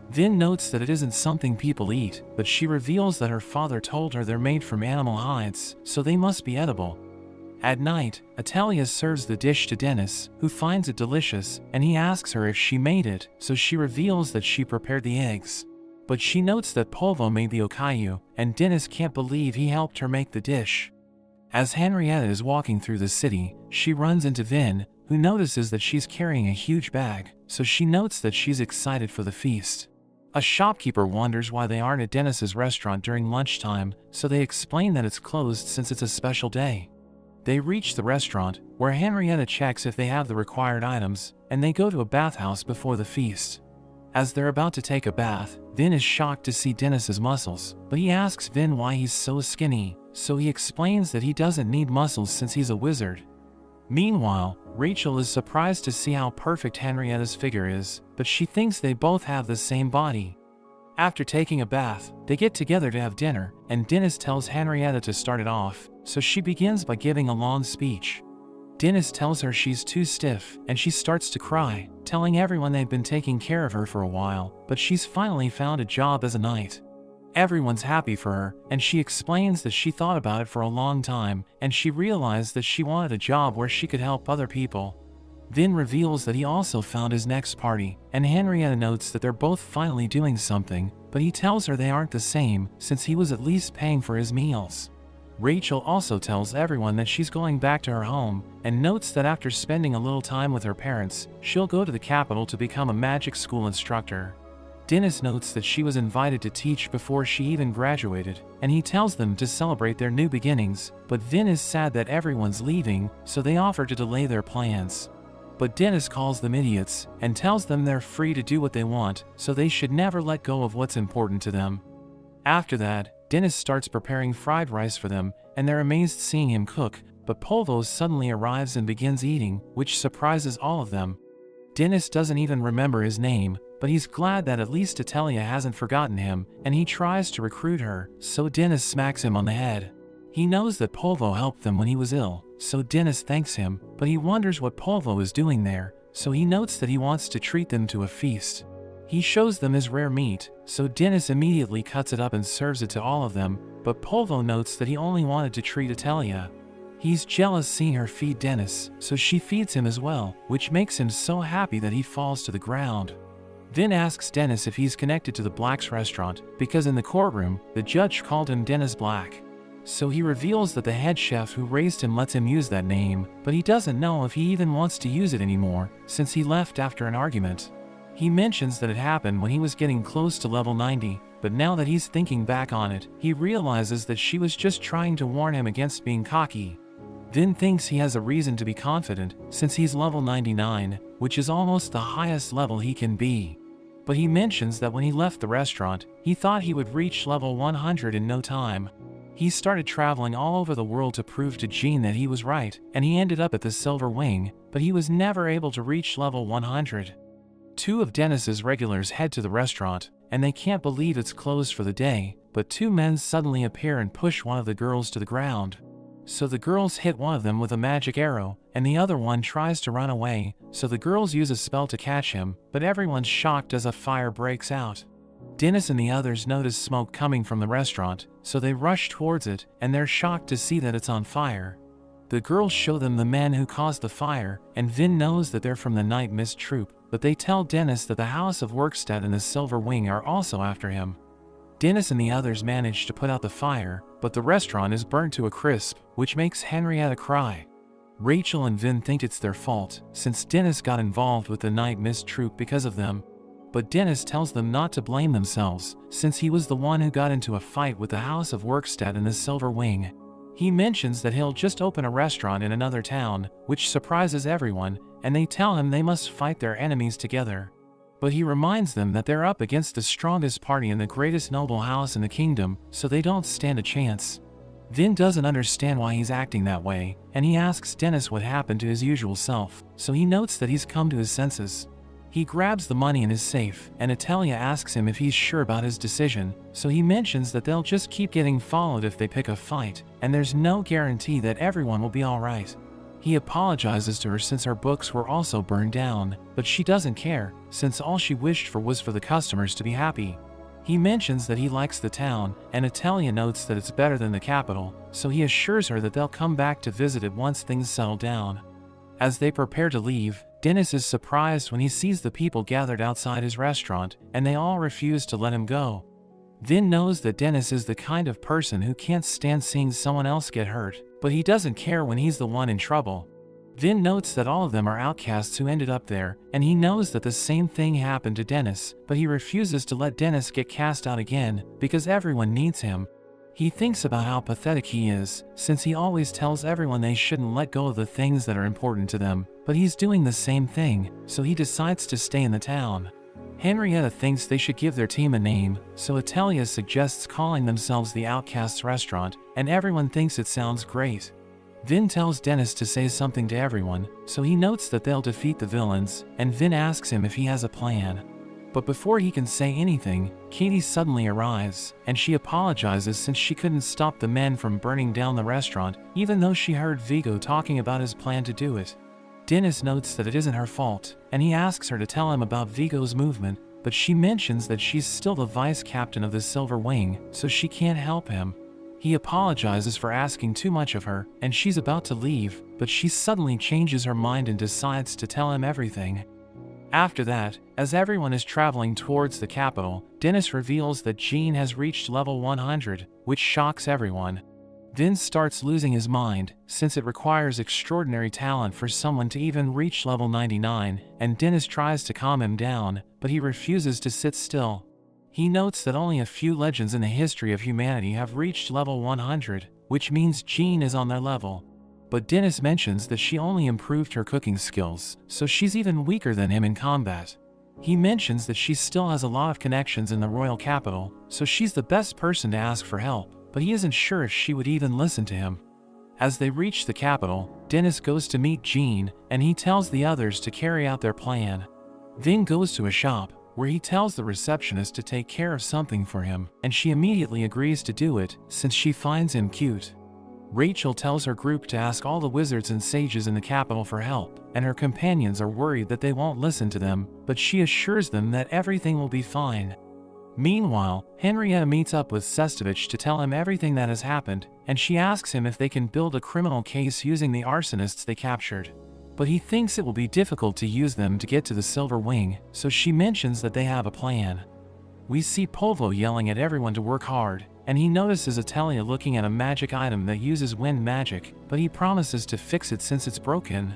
A: Vin notes that it isn't something people eat, but she reveals that her father told her they're made from animal hides, so they must be edible. At night, Natalia serves the dish to Dennis, who finds it delicious, and he asks her if she made it, so she reveals that she prepared the eggs. But she notes that Polvo made the okayu, and Dennis can't believe he helped her make the dish. As Henrietta is walking through the city, she runs into Vin, who notices that she's carrying a huge bag, so she notes that she's excited for the feast. A shopkeeper wonders why they aren't at Dennis's restaurant during lunchtime, so they explain that it's closed since it's a special day. They reach the restaurant, where Henrietta checks if they have the required items, and they go to a bathhouse before the feast. As they're about to take a bath, Vin is shocked to see Dennis's muscles, but he asks Vin why he's so skinny, so he explains that he doesn't need muscles since he's a wizard. Meanwhile, Rachel is surprised to see how perfect Henrietta's figure is, but she thinks they both have the same body. After taking a bath, they get together to have dinner, and Dennis tells Henrietta to start it off, so she begins by giving a long speech. Dennis tells her she's too stiff, and she starts to cry, telling everyone they've been taking care of her for a while, but she's finally found a job as a knight. Everyone's happy for her, and she explains that she thought about it for a long time, and she realized that she wanted a job where she could help other people. Vin reveals that he also found his next party, and Henrietta notes that they're both finally doing something, but he tells her they aren't the same, since he was at least paying for his meals. Rachel also tells everyone that she's going back to her home, and notes that after spending a little time with her parents, she'll go to the capital to become a magic school instructor. Dennis notes that she was invited to teach before she even graduated, and he tells them to celebrate their new beginnings, but Vin is sad that everyone's leaving, so they offer to delay their plans. But Dennis calls them idiots, and tells them they're free to do what they want, so they should never let go of what's important to them. After that, Dennis starts preparing fried rice for them, and they're amazed seeing him cook, but Polvo suddenly arrives and begins eating, which surprises all of them. Dennis doesn't even remember his name, but he's glad that at least Atelia hasn't forgotten him, and he tries to recruit her, so Dennis smacks him on the head. He knows that Polvo helped them when he was ill, so Dennis thanks him, but he wonders what Polvo is doing there, so he notes that he wants to treat them to a feast. He shows them his rare meat, so Dennis immediately cuts it up and serves it to all of them, but Polvo notes that he only wanted to treat Atelia. He's jealous seeing her feed Dennis, so she feeds him as well, which makes him so happy that he falls to the ground. Vin asks Dennis if he's connected to the Black's restaurant, because in the courtroom, the judge called him Dennis Black. So he reveals that the head chef who raised him lets him use that name, but he doesn't know if he even wants to use it anymore, since he left after an argument. He mentions that it happened when he was getting close to level 90, but now that he's thinking back on it, he realizes that she was just trying to warn him against being cocky. Vin thinks he has a reason to be confident, since he's level 99, which is almost the highest level he can be. But he mentions that when he left the restaurant, he thought he would reach level 100 in no time. He started traveling all over the world to prove to Jean that he was right, and he ended up at the Silver Wing, but he was never able to reach level 100. Two of Dennis's regulars head to the restaurant, and they can't believe it's closed for the day, but two men suddenly appear and push one of the girls to the ground. So the girls hit one of them with a magic arrow, and the other one tries to run away, so the girls use a spell to catch him, but everyone's shocked as a fire breaks out. Dennis and the others notice smoke coming from the restaurant, so they rush towards it, and they're shocked to see that it's on fire. The girls show them the men who caused the fire, and Vin knows that they're from the Night Mist Troop, but they tell Dennis that the House of Workstead and the Silver Wing are also after him. Dennis and the others manage to put out the fire, but the restaurant is burnt to a crisp, which makes Henrietta cry. Rachel and Vin think it's their fault, since Dennis got involved with the Night Mist Troop because of them. But Dennis tells them not to blame themselves, since he was the one who got into a fight with the House of Workstead and the Silver Wing. He mentions that he'll just open a restaurant in another town, which surprises everyone, and they tell him they must fight their enemies together. But he reminds them that they're up against the strongest party in the greatest noble house in the kingdom, so they don't stand a chance. Vin doesn't understand why he's acting that way, and he asks Dennis what happened to his usual self, so he notes that he's come to his senses. He grabs the money in his safe, and Atelia asks him if he's sure about his decision, so he mentions that they'll just keep getting followed if they pick a fight, and there's no guarantee that everyone will be alright. He apologizes to her since her books were also burned down, but she doesn't care, since all she wished for was for the customers to be happy. He mentions that he likes the town, and Atelia notes that it's better than the capital, so he assures her that they'll come back to visit it once things settle down. As they prepare to leave, Dennis is surprised when he sees the people gathered outside his restaurant, and they all refuse to let him go. Vin knows that Dennis is the kind of person who can't stand seeing someone else get hurt, but he doesn't care when he's the one in trouble. Vin notes that all of them are outcasts who ended up there, and he knows that the same thing happened to Dennis, but he refuses to let Dennis get cast out again, because everyone needs him. He thinks about how pathetic he is, since he always tells everyone they shouldn't let go of the things that are important to them, but he's doing the same thing, so he decides to stay in the town. Henrietta thinks they should give their team a name, so Atelia suggests calling themselves the Outcasts Restaurant, and everyone thinks it sounds great. Vin tells Dennis to say something to everyone, so he notes that they'll defeat the villains, and Vin asks him if he has a plan. But before he can say anything, Katie suddenly arrives, and she apologizes since she couldn't stop the men from burning down the restaurant, even though she heard Vigo talking about his plan to do it. Dennis notes that it isn't her fault, and he asks her to tell him about Vigo's movement, but she mentions that she's still the vice captain of the Silver Wing, so she can't help him. He apologizes for asking too much of her, and she's about to leave, but she suddenly changes her mind and decides to tell him everything. After that, as everyone is traveling towards the capital, Dennis reveals that Gene has reached level 100, which shocks everyone. Vince starts losing his mind, since it requires extraordinary talent for someone to even reach level 99, and Dennis tries to calm him down, but he refuses to sit still. He notes that only a few legends in the history of humanity have reached level 100, which means Gene is on their level. But Dennis mentions that she only improved her cooking skills, so she's even weaker than him in combat. He mentions that she still has a lot of connections in the royal capital, so she's the best person to ask for help, but he isn't sure if she would even listen to him. As they reach the capital, Dennis goes to meet Gene, and he tells the others to carry out their plan. Vin goes to a shop, where he tells the receptionist to take care of something for him, and she immediately agrees to do it, since she finds him cute. Rachel tells her group to ask all the wizards and sages in the capital for help, and her companions are worried that they won't listen to them, but she assures them that everything will be fine. Meanwhile, Henrietta meets up with Sestovich to tell him everything that has happened, and she asks him if they can build a criminal case using the arsonists they captured. But he thinks it will be difficult to use them to get to the Silver Wing, so she mentions that they have a plan. We see Polvo yelling at everyone to work hard, and he notices Atelia looking at a magic item that uses wind magic, but he promises to fix it since it's broken.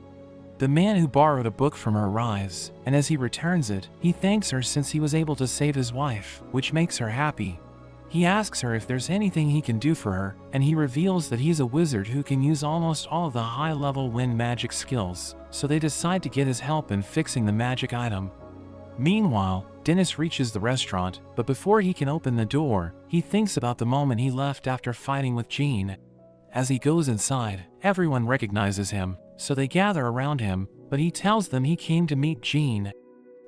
A: The man who borrowed a book from her arrives, and as he returns it, he thanks her since he was able to save his wife, which makes her happy. He asks her if there's anything he can do for her, and he reveals that he's a wizard who can use almost all of the high-level wind magic skills, so they decide to get his help in fixing the magic item. Meanwhile, Dennis reaches the restaurant, but before he can open the door, he thinks about the moment he left after fighting with Gene. As he goes inside, everyone recognizes him, so they gather around him, but he tells them he came to meet Gene.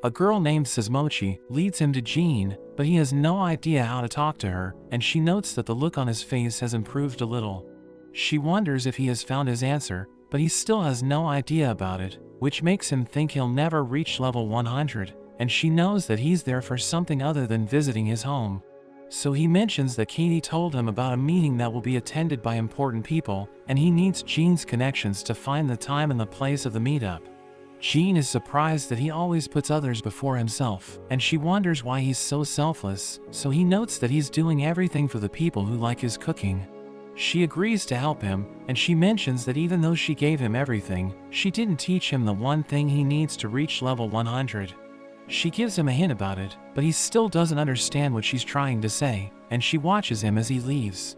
A: A girl named Sesmochi leads him to Gene, but he has no idea how to talk to her, and she notes that the look on his face has improved a little. She wonders if he has found his answer, but he still has no idea about it, which makes him think he'll never reach level 100, and she knows that he's there for something other than visiting his home. So he mentions that Katie told him about a meeting that will be attended by important people, and he needs Gene's connections to find the time and the place of the meetup. Gene is surprised that he always puts others before himself, and she wonders why he's so selfless, so he notes that he's doing everything for the people who like his cooking. She agrees to help him, and she mentions that even though she gave him everything, she didn't teach him the one thing he needs to reach level 100. She gives him a hint about it, but he still doesn't understand what she's trying to say, and she watches him as he leaves.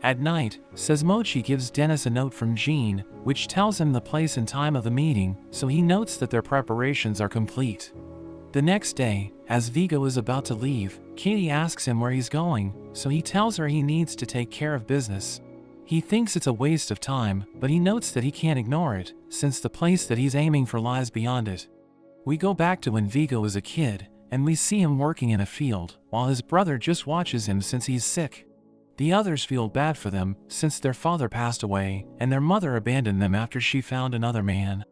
A: At night, Sesmochi gives Dennis a note from Gene, which tells him the place and time of the meeting, so he notes that their preparations are complete. The next day, as Vigo is about to leave, Katie asks him where he's going, so he tells her he needs to take care of business. He thinks it's a waste of time, but he notes that he can't ignore it, since the place that he's aiming for lies beyond it. We go back to when Vigo was a kid, and we see him working in a field, while his brother just watches him since he's sick. The others feel bad for them, since their father passed away, and their mother abandoned them after she found another man.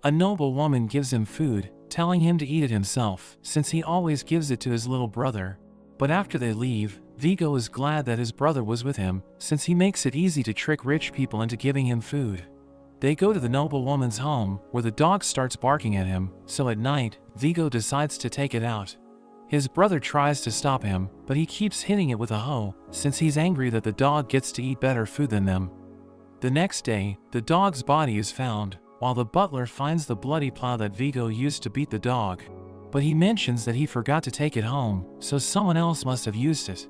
A: A noble woman gives him food, telling him to eat it himself, since he always gives it to his little brother. But after they leave, Vigo is glad that his brother was with him, since he makes it easy to trick rich people into giving him food. They go to the noble woman's home, where the dog starts barking at him, so at night, Vigo decides to take it out. His brother tries to stop him, but he keeps hitting it with a hoe, since he's angry that the dog gets to eat better food than them. The next day, the dog's body is found, while the butler finds the bloody plow that Vigo used to beat the dog. But he mentions that he forgot to take it home, so someone else must have used it.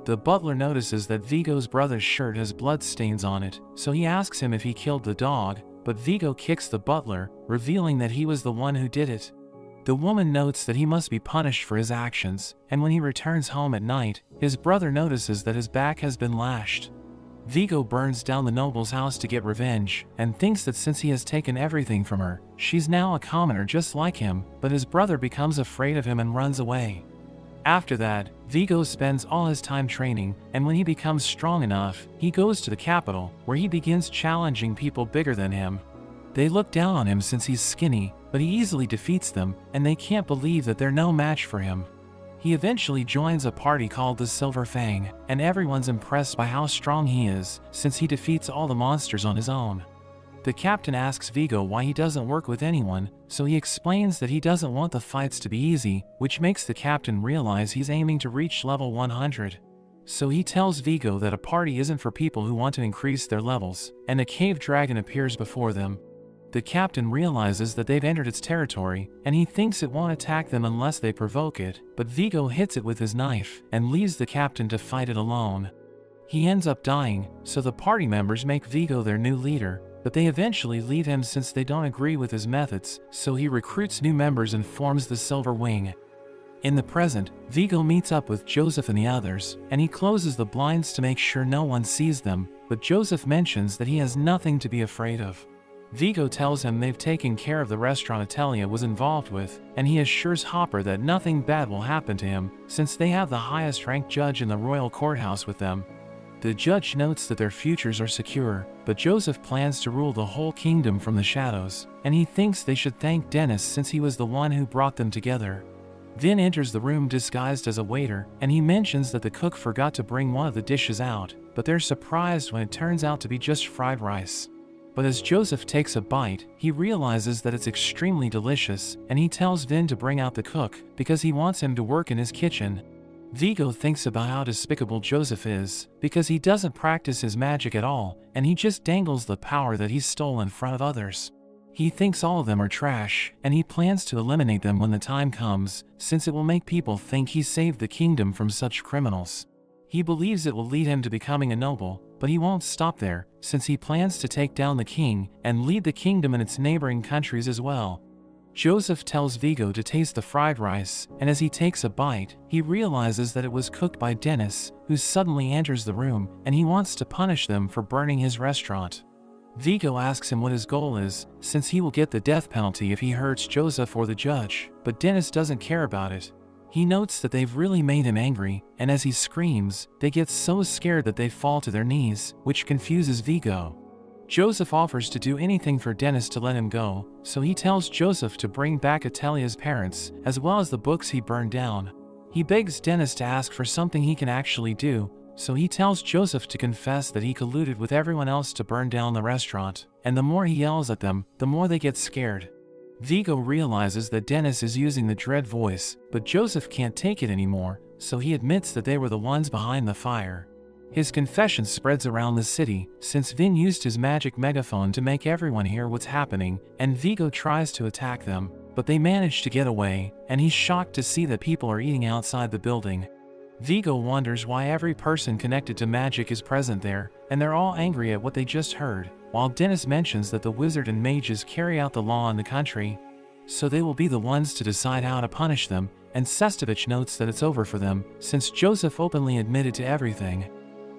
A: The butler notices that Vigo's brother's shirt has blood stains on it, so he asks him if he killed the dog, but Vigo kicks the butler, revealing that he was the one who did it. The woman notes that he must be punished for his actions, and when he returns home at night, his brother notices that his back has been lashed. Vigo burns down the noble's house to get revenge, and thinks that since he has taken everything from her, she's now a commoner just like him, but his brother becomes afraid of him and runs away. After that, Vigo spends all his time training, and when he becomes strong enough, he goes to the capital, where he begins challenging people bigger than him. They look down on him since he's skinny, but he easily defeats them, and they can't believe that they're no match for him. He eventually joins a party called the Silver Fang, and everyone's impressed by how strong he is, since he defeats all the monsters on his own. The captain asks Vigo why he doesn't work with anyone, so he explains that he doesn't want the fights to be easy, which makes the captain realize he's aiming to reach level 100. So he tells Vigo that a party isn't for people who want to increase their levels, and a cave dragon appears before them. The captain realizes that they've entered its territory, and he thinks it won't attack them unless they provoke it, but Vigo hits it with his knife, and leaves the captain to fight it alone. He ends up dying, so the party members make Vigo their new leader, but they eventually leave him since they don't agree with his methods, so he recruits new members and forms the Silver Wing. In the present, Vigo meets up with Joseph and the others, and he closes the blinds to make sure no one sees them, but Joseph mentions that he has nothing to be afraid of. Vigo tells him they've taken care of the restaurant Atelier was involved with, and he assures Hopper that nothing bad will happen to him, since they have the highest ranked judge in the royal courthouse with them. The judge notes that their futures are secure, but Joseph plans to rule the whole kingdom from the shadows, and he thinks they should thank Dennis since he was the one who brought them together. Vin enters the room disguised as a waiter, and he mentions that the cook forgot to bring one of the dishes out, but they're surprised when it turns out to be just fried rice. But as Joseph takes a bite, he realizes that it's extremely delicious, and he tells Vin to bring out the cook, because he wants him to work in his kitchen. Vigo thinks about how despicable Joseph is, because he doesn't practice his magic at all, and he just dangles the power that he stole in front of others. He thinks all of them are trash, and he plans to eliminate them when the time comes, since it will make people think he saved the kingdom from such criminals. He believes it will lead him to becoming a noble, but he won't stop there, since he plans to take down the king and lead the kingdom and its neighboring countries as well. Joseph tells Vigo to taste the fried rice, and as he takes a bite, he realizes that it was cooked by Dennis, who suddenly enters the room, and he wants to punish them for burning his restaurant. Vigo asks him what his goal is, since he will get the death penalty if he hurts Joseph or the judge, but Dennis doesn't care about it. He notes that they've really made him angry, and as he screams, they get so scared that they fall to their knees, which confuses Vigo. Joseph offers to do anything for Dennis to let him go, so he tells Joseph to bring back Atelia's parents, as well as the books he burned down. He begs Dennis to ask for something he can actually do, so he tells Joseph to confess that he colluded with everyone else to burn down the restaurant, and the more he yells at them, the more they get scared. Vigo realizes that Dennis is using the dread voice, but Joseph can't take it anymore, so he admits that they were the ones behind the fire. His confession spreads around the city, since Vin used his magic megaphone to make everyone hear what's happening, and Vigo tries to attack them, but they manage to get away, and he's shocked to see that people are eating outside the building. Vigo wonders why every person connected to magic is present there, and they're all angry at what they just heard, while Dennis mentions that the wizard and mages carry out the law in the country, so they will be the ones to decide how to punish them, and Sestovich notes that it's over for them, since Joseph openly admitted to everything.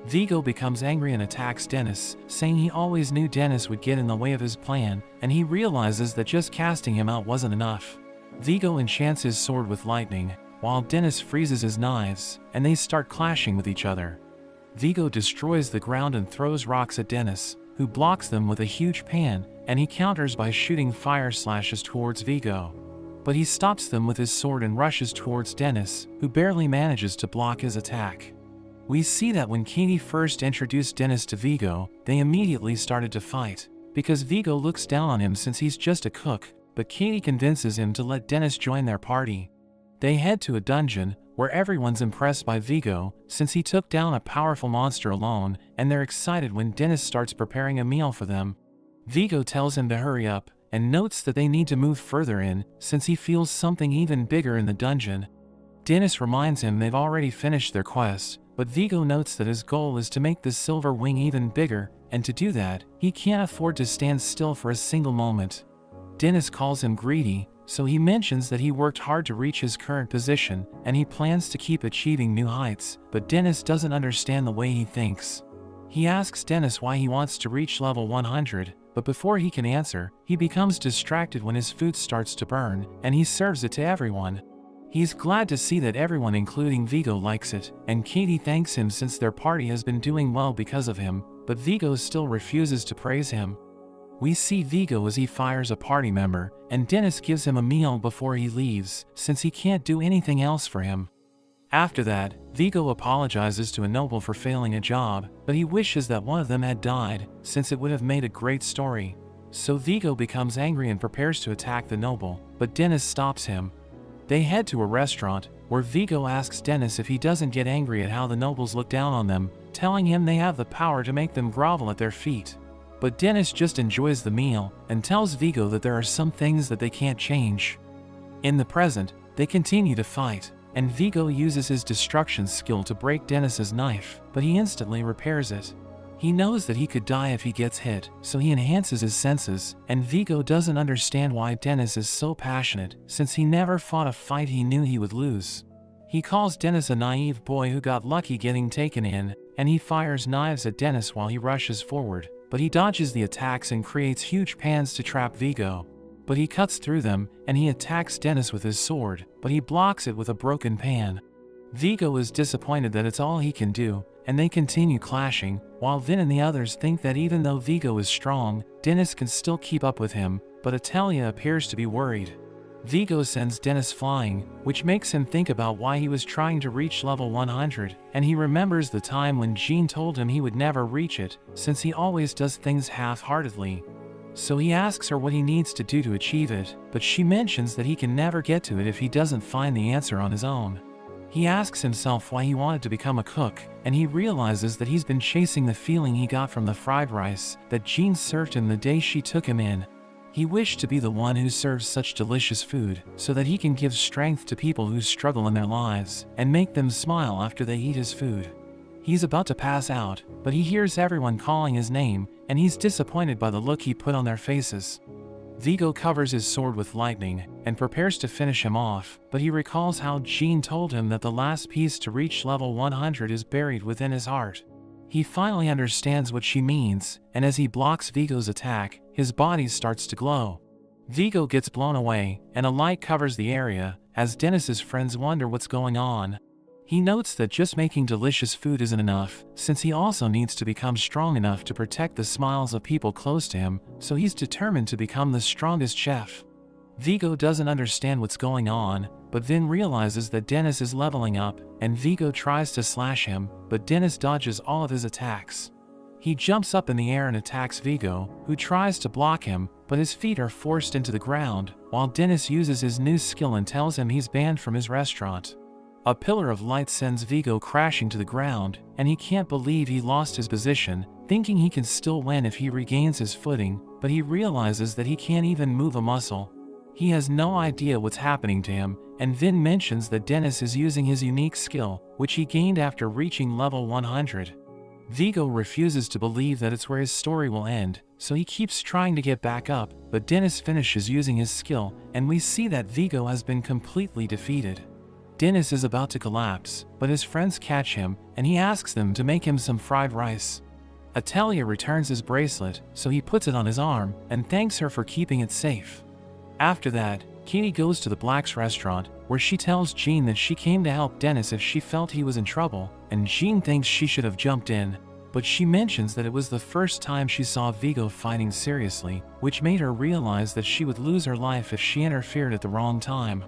A: Vigo becomes angry and attacks Dennis, saying he always knew Dennis would get in the way of his plan, and he realizes that just casting him out wasn't enough. Vigo enchants his sword with lightning, while Dennis freezes his knives, and they start clashing with each other. Vigo destroys the ground and throws rocks at Dennis, who blocks them with a huge pan, and he counters by shooting fire slashes towards Vigo. But he stops them with his sword and rushes towards Dennis, who barely manages to block his attack. We see that when Katie first introduced Dennis to Vigo, they immediately started to fight, because Vigo looks down on him since he's just a cook, but Katie convinces him to let Dennis join their party. They head to a dungeon, where everyone's impressed by Vigo, since he took down a powerful monster alone, and they're excited when Dennis starts preparing a meal for them. Vigo tells him to hurry up, and notes that they need to move further in, since he feels something even bigger in the dungeon. Dennis reminds him they've already finished their quest, but Vigo notes that his goal is to make the Silver Wing even bigger, and to do that, he can't afford to stand still for a single moment. Dennis calls him greedy, so he mentions that he worked hard to reach his current position, and he plans to keep achieving new heights, but Dennis doesn't understand the way he thinks. He asks Dennis why he wants to reach level 100, but before he can answer, he becomes distracted when his food starts to burn, and he serves it to everyone. He's glad to see that everyone including Vigo likes it, and Katie thanks him since their party has been doing well because of him, but Vigo still refuses to praise him. We see Vigo as he fires a party member, and Dennis gives him a meal before he leaves, since he can't do anything else for him. After that, Vigo apologizes to a noble for failing a job, but he wishes that one of them had died, since it would have made a great story. So Vigo becomes angry and prepares to attack the noble, but Dennis stops him. They head to a restaurant, where Vigo asks Dennis if he doesn't get angry at how the nobles look down on them, telling him they have the power to make them grovel at their feet. But Dennis just enjoys the meal, and tells Vigo that there are some things that they can't change. In the present, they continue to fight, and Vigo uses his destruction skill to break Dennis's knife, but he instantly repairs it. He knows that he could die if he gets hit, so he enhances his senses, and Vigo doesn't understand why Dennis is so passionate, since he never fought a fight he knew he would lose. He calls Dennis a naive boy who got lucky getting taken in, and he fires knives at Dennis while he rushes forward, but he dodges the attacks and creates huge pans to trap Vigo. But he cuts through them, and he attacks Dennis with his sword, but he blocks it with a broken pan. Vigo is disappointed that it's all he can do, and they continue clashing, while Vin and the others think that even though Vigo is strong, Dennis can still keep up with him, but Italia appears to be worried. Vigo sends Dennis flying, which makes him think about why he was trying to reach level 100, and he remembers the time when Jean told him he would never reach it, since he always does things half-heartedly. So he asks her what he needs to do to achieve it, but she mentions that he can never get to it if he doesn't find the answer on his own. He asks himself why he wanted to become a cook, and he realizes that he's been chasing the feeling he got from the fried rice that Jean served him the day she took him in. He wished to be the one who serves such delicious food, so that he can give strength to people who struggle in their lives, and make them smile after they eat his food. He's about to pass out, but he hears everyone calling his name, and he's disappointed by the look he put on their faces. Vigo covers his sword with lightning, and prepares to finish him off, but he recalls how Jean told him that the last piece to reach level 100 is buried within his heart. He finally understands what she means, and as he blocks Vigo's attack, his body starts to glow. Vigo gets blown away, and a light covers the area, as Dennis's friends wonder what's going on. He notes that just making delicious food isn't enough, since he also needs to become strong enough to protect the smiles of people close to him, so he's determined to become the strongest chef. Vigo doesn't understand what's going on, but Vin realizes that Dennis is leveling up, and Vigo tries to slash him, but Dennis dodges all of his attacks. He jumps up in the air and attacks Vigo, who tries to block him, but his feet are forced into the ground, while Dennis uses his new skill and tells him he's banned from his restaurant. A pillar of light sends Vigo crashing to the ground, and he can't believe he lost his position, thinking he can still win if he regains his footing, but he realizes that he can't even move a muscle. He has no idea what's happening to him, and Vin mentions that Dennis is using his unique skill, which he gained after reaching level 100. Vigo refuses to believe that it's where his story will end, so he keeps trying to get back up, but Dennis finishes using his skill, and we see that Vigo has been completely defeated. Dennis is about to collapse, but his friends catch him, and he asks them to make him some fried rice. Italia returns his bracelet, so he puts it on his arm, and thanks her for keeping it safe. After that, Katie goes to the Black's restaurant, where she tells Jean that she came to help Dennis if she felt he was in trouble, and Jean thinks she should have jumped in, but she mentions that it was the first time she saw Vigo fighting seriously, which made her realize that she would lose her life if she interfered at the wrong time.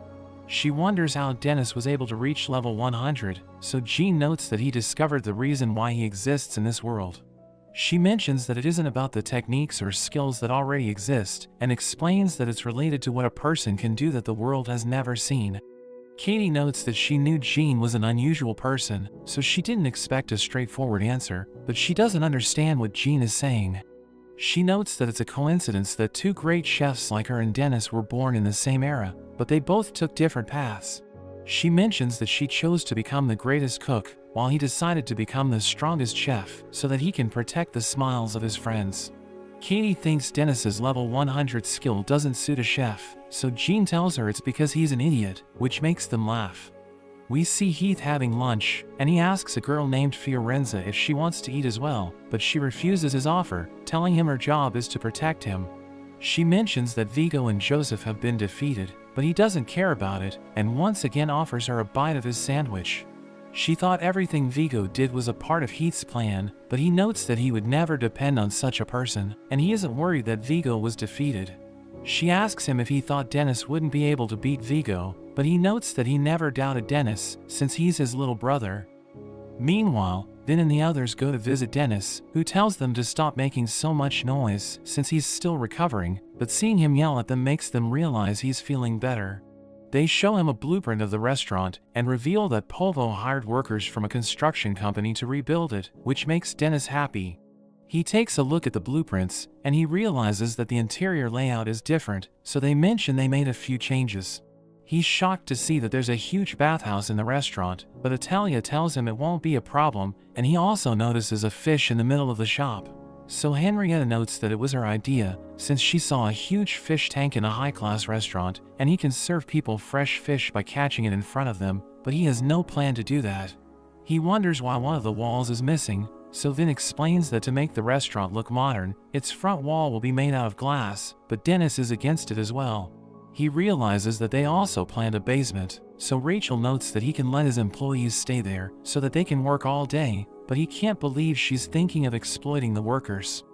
A: She wonders how Dennis was able to reach level 100, so Jean notes that he discovered the reason why he exists in this world. She mentions that it isn't about the techniques or skills that already exist, and explains that it's related to what a person can do that the world has never seen. Katie notes that she knew Jean was an unusual person, so she didn't expect a straightforward answer, but she doesn't understand what Jean is saying. She notes that it's a coincidence that two great chefs like her and Dennis were born in the same era, but they both took different paths. She mentions that she chose to become the greatest cook, while he decided to become the strongest chef, so that he can protect the smiles of his friends. Katie thinks Dennis's level 100 skill doesn't suit a chef, so Jean tells her it's because he's an idiot, which makes them laugh. We see Heath having lunch, and he asks a girl named Fiorenza if she wants to eat as well, but she refuses his offer, telling him her job is to protect him. She mentions that Vigo and Joseph have been defeated, but he doesn't care about it, and once again offers her a bite of his sandwich. She thought everything Vigo did was a part of Heath's plan, but he notes that he would never depend on such a person, and he isn't worried that Vigo was defeated. She asks him if he thought Dennis wouldn't be able to beat Vigo, but he notes that he never doubted Dennis, since he's his little brother. Meanwhile, Vin and the others go to visit Dennis, who tells them to stop making so much noise since he's still recovering, but seeing him yell at them makes them realize he's feeling better. They show him a blueprint of the restaurant and reveal that Polvo hired workers from a construction company to rebuild it, which makes Dennis happy. He takes a look at the blueprints, and he realizes that the interior layout is different, so they mention they made a few changes. He's shocked to see that there's a huge bathhouse in the restaurant, but Italia tells him it won't be a problem, and he also notices a fish in the middle of the shop. So Henrietta notes that it was her idea, since she saw a huge fish tank in a high-class restaurant, and he can serve people fresh fish by catching it in front of them, but he has no plan to do that. He wonders why one of the walls is missing, so Vin explains that to make the restaurant look modern, its front wall will be made out of glass, but Dennis is against it as well. He realizes that they also planned a basement, so Rachel notes that he can let his employees stay there so that they can work all day, but he can't believe she's thinking of exploiting the workers.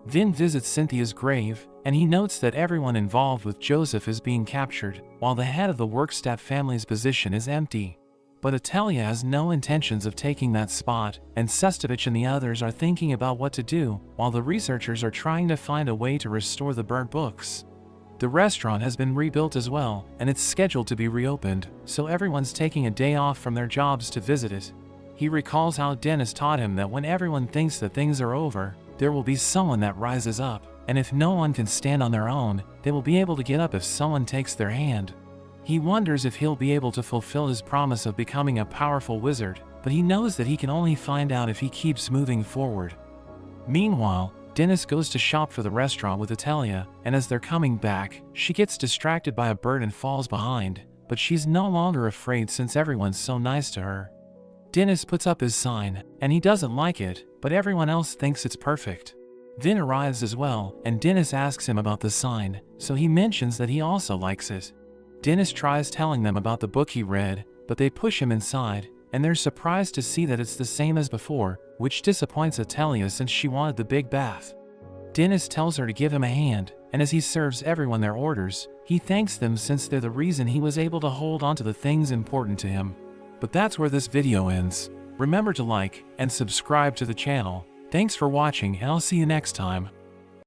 A: Vin visits Cynthia's grave, and he notes that everyone involved with Joseph is being captured, while the head of the Workstaff family's position is empty. But Italia has no intentions of taking that spot, and Sestovich and the others are thinking about what to do, while the researchers are trying to find a way to restore the burnt books. The restaurant has been rebuilt as well, and it's scheduled to be reopened, so everyone's taking a day off from their jobs to visit it. He recalls how Dennis taught him that when everyone thinks that things are over, there will be someone that rises up, and if no one can stand on their own, they will be able to get up if someone takes their hand. He wonders if he'll be able to fulfill his promise of becoming a powerful wizard, but he knows that he can only find out if he keeps moving forward. Meanwhile, Dennis goes to shop for the restaurant with Italia, and as they're coming back, she gets distracted by a bird and falls behind, but she's no longer afraid since everyone's so nice to her. Dennis puts up his sign, and he doesn't like it, but everyone else thinks it's perfect. Vin arrives as well, and Dennis asks him about the sign, so he mentions that he also likes it. Dennis tries telling them about the book he read, but they push him inside, and they're surprised to see that it's the same as before, which disappoints Italia since she wanted the big bath. Dennis tells her to give him a hand, and as he serves everyone their orders, he thanks them since they're the reason he was able to hold on to the things important to him. But that's where this video ends. Remember to like and subscribe to the channel. Thanks for watching, and I'll see you next time.